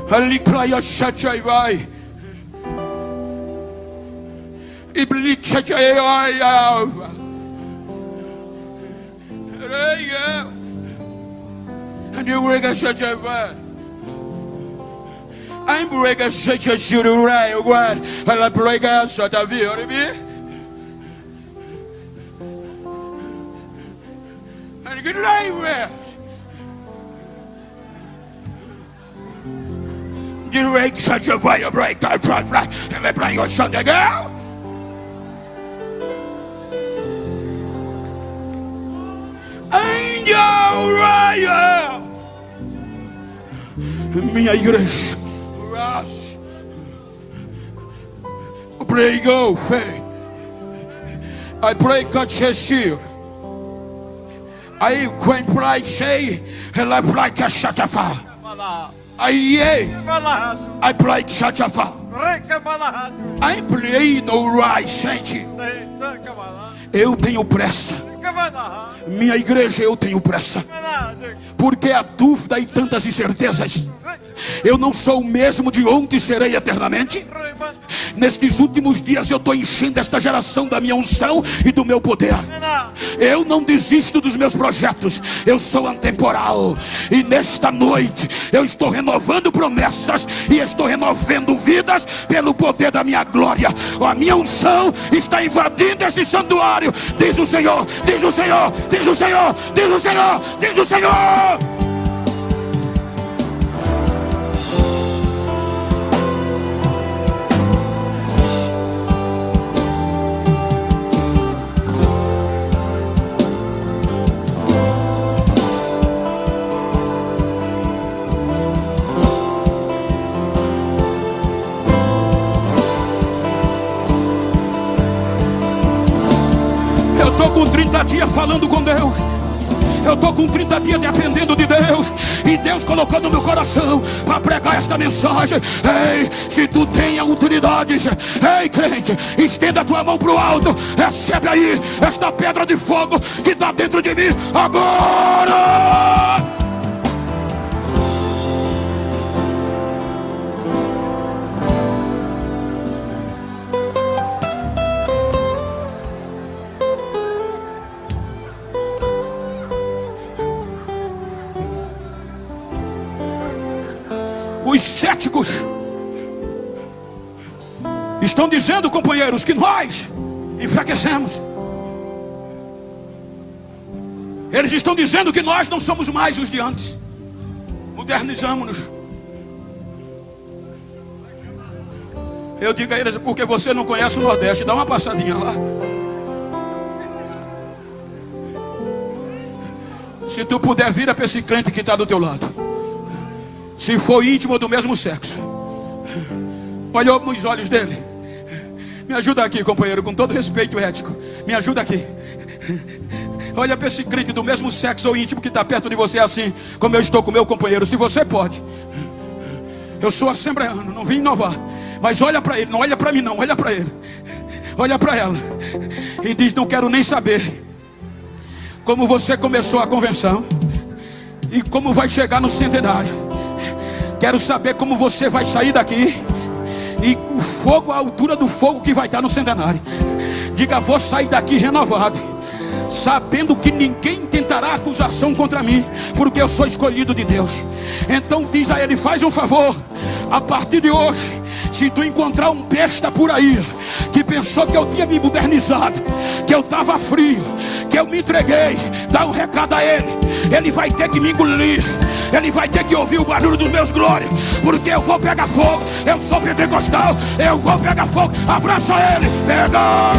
Ali praia chachai vai. Iblik chachai vai. And you rega chachai vai. I'm rega chachai shurai one. Ela prega chatavi, oribi. And good life. You make such a fire break, I front fly, and they play your son girl. Angel Raya, minha igreja, ras, pray go, faith. I pray God says you. I can't pray say, and I pray a shatafa. I play Chachafa. I play no right sente. Eu tenho pressa. Minha igreja, eu tenho pressa. Porque a dúvida e tantas incertezas. Eu não sou o mesmo de ontem, serei eternamente. Nestes últimos dias eu estou enchendo esta geração da minha unção e do meu poder. Eu não desisto dos meus projetos. Eu sou antemporal. E nesta noite eu estou renovando promessas e estou renovando vidas pelo poder da minha glória. A minha unção está invadindo esse santuário. Diz o Senhor, diz o Senhor, diz o Senhor, diz o Senhor, diz o Senhor. Eu estou com 30 dias falando com Deus. Eu estou com 30 dias dependendo de Deus. E Deus colocou no meu coração para pregar esta mensagem. Ei, se tu tem autoridades, ei crente, estenda a tua mão para o alto. Recebe aí esta pedra de fogo que está dentro de mim agora. céticos estão dizendo, companheiros, que nós enfraquecemos. Eles estão dizendo que nós não somos mais os de antes. Modernizamos-nos. Eu digo a eles, porque você não conhece o Nordeste, dá uma passadinha lá. Se tu puder, vira para esse crente que está do teu lado. Se for íntimo do mesmo sexo, olha nos olhos dele. Me ajuda aqui, companheiro, com todo respeito ético. Me ajuda aqui. Olha para esse crente do mesmo sexo ou íntimo que está perto de você, assim como eu estou com meu companheiro. Se você pode. Eu sou assembleano, não vim inovar. Mas olha para ele, não olha para mim não, olha para ele. Olha para ela. E diz, não quero nem saber como você começou a convenção e como vai chegar no centenário. Quero saber como você vai sair daqui e o fogo, a altura do fogo que vai estar no centenário. Diga, vou sair daqui renovado, sabendo que ninguém tentará acusação contra mim, porque eu sou escolhido de Deus. Então diz a ele, faz um favor, a partir de hoje, se tu encontrar um besta por aí que pensou que eu tinha me modernizado, que eu estava frio, que eu me entreguei, dá um recado a ele. Ele vai ter que me engolir, ele vai ter que ouvir o barulho dos meus glórias, porque eu vou pegar fogo. Eu sou pentecostal, eu vou pegar fogo. Abraça ele, pega.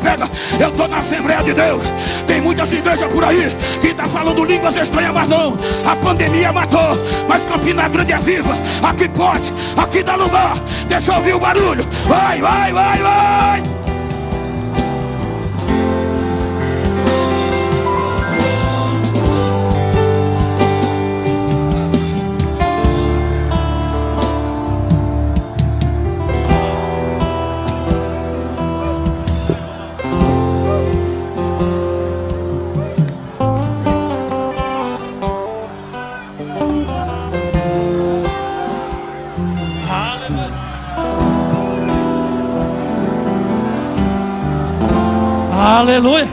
Pega. Eu estou na Assembleia de Deus. Tem muitas igrejas por aí que estão falando línguas estranhas, mas não. A pandemia matou, mas Campina Grande é viva. Aqui pode, aqui dá lugar. Deixa eu ouvir o barulho. Vai. Aleluia,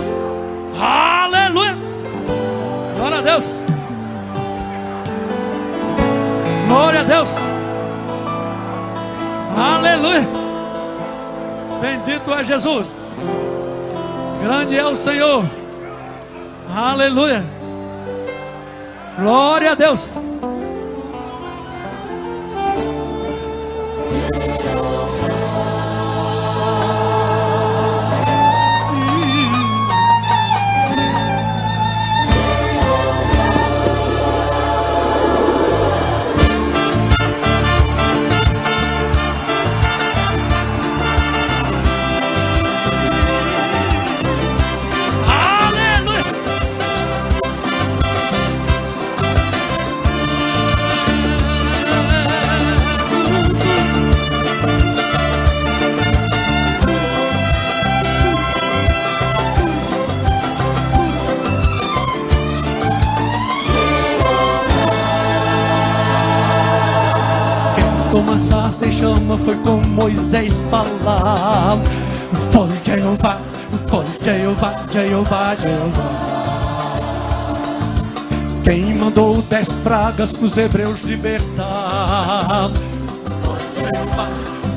aleluia, glória a Deus, glória a Deus, aleluia, bendito é Jesus, grande é o Senhor, aleluia, glória a Deus. Como a sarça em chama foi com Moisés falar. Foi Jeová, Jeová. Quem mandou 10 pragas pros hebreus libertar.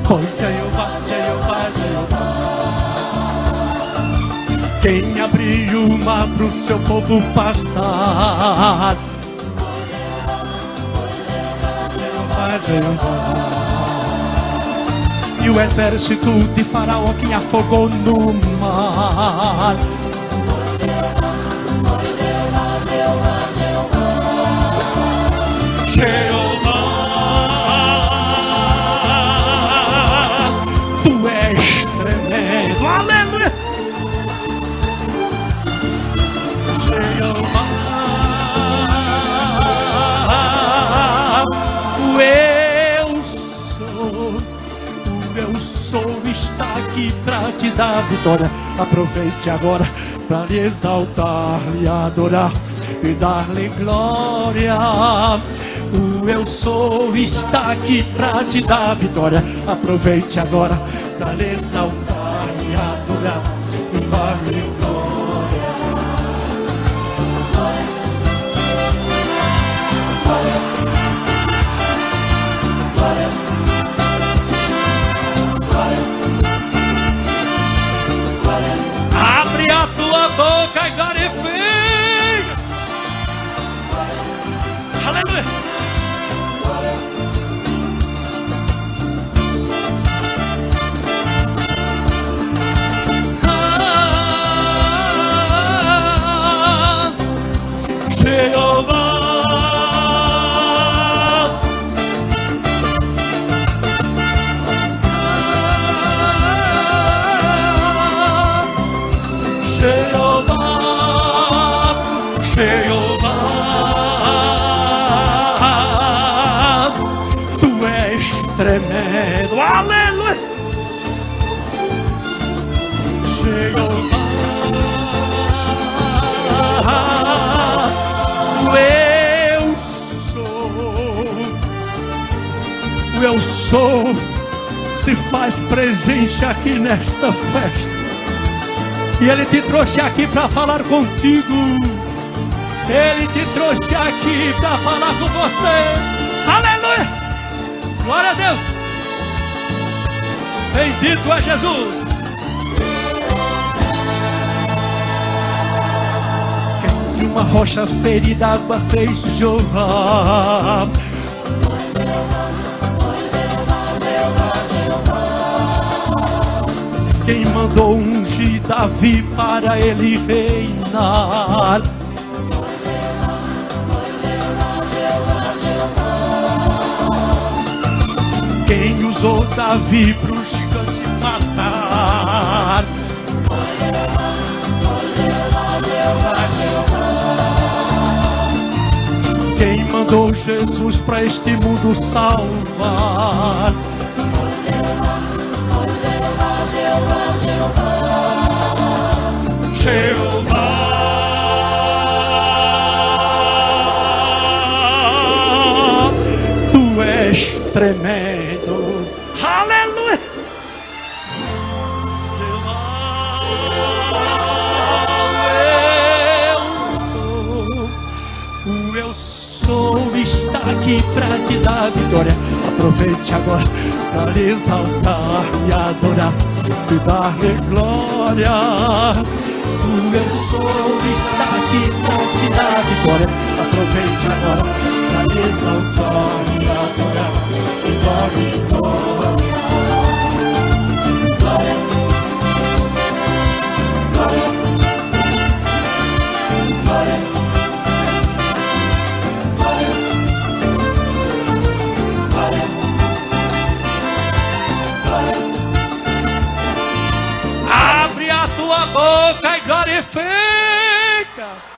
Foi Jeová. Quem abriu o mar pro seu povo passar. E o exército de Faraó que afogou no mar. Jeová, tu és tremendo, aleluia. Jeová, eu sou, está aqui para te dar vitória. Aproveite agora para lhe exaltar, lhe adorar e dar-lhe glória. O eu sou está aqui para te dar vitória. Aproveite agora para lhe exaltar e adorar. Glória, glória. Abre a tua boca e glorifica. Aleluia. Jeová, Jeová, tu és tremendo, aleluia. Jeová, o eu sou se faz presente aqui nesta festa. E Ele te trouxe aqui para falar contigo. Ele te trouxe aqui para falar com você. Aleluia! Glória a Deus! Bendito é Jesus! De uma rocha ferida, água fez jorrar. Quem mandou ungir Davi para ele reinar? Quem usou Davi pro gigante matar? Quem mandou Jesus para este mundo salvar? Jeová, tu és tremendo. Aleluia. O eu sou está aqui para te dar vitória. Aproveite agora para lhe exaltar e adorar e dar-lhe glória. O eu sou está aqui para te dar vitória. Aproveite agora para lhe exaltar e adorar e dar-lhe glória. Glória, glória, glória. Abre a tua boca e glorifica.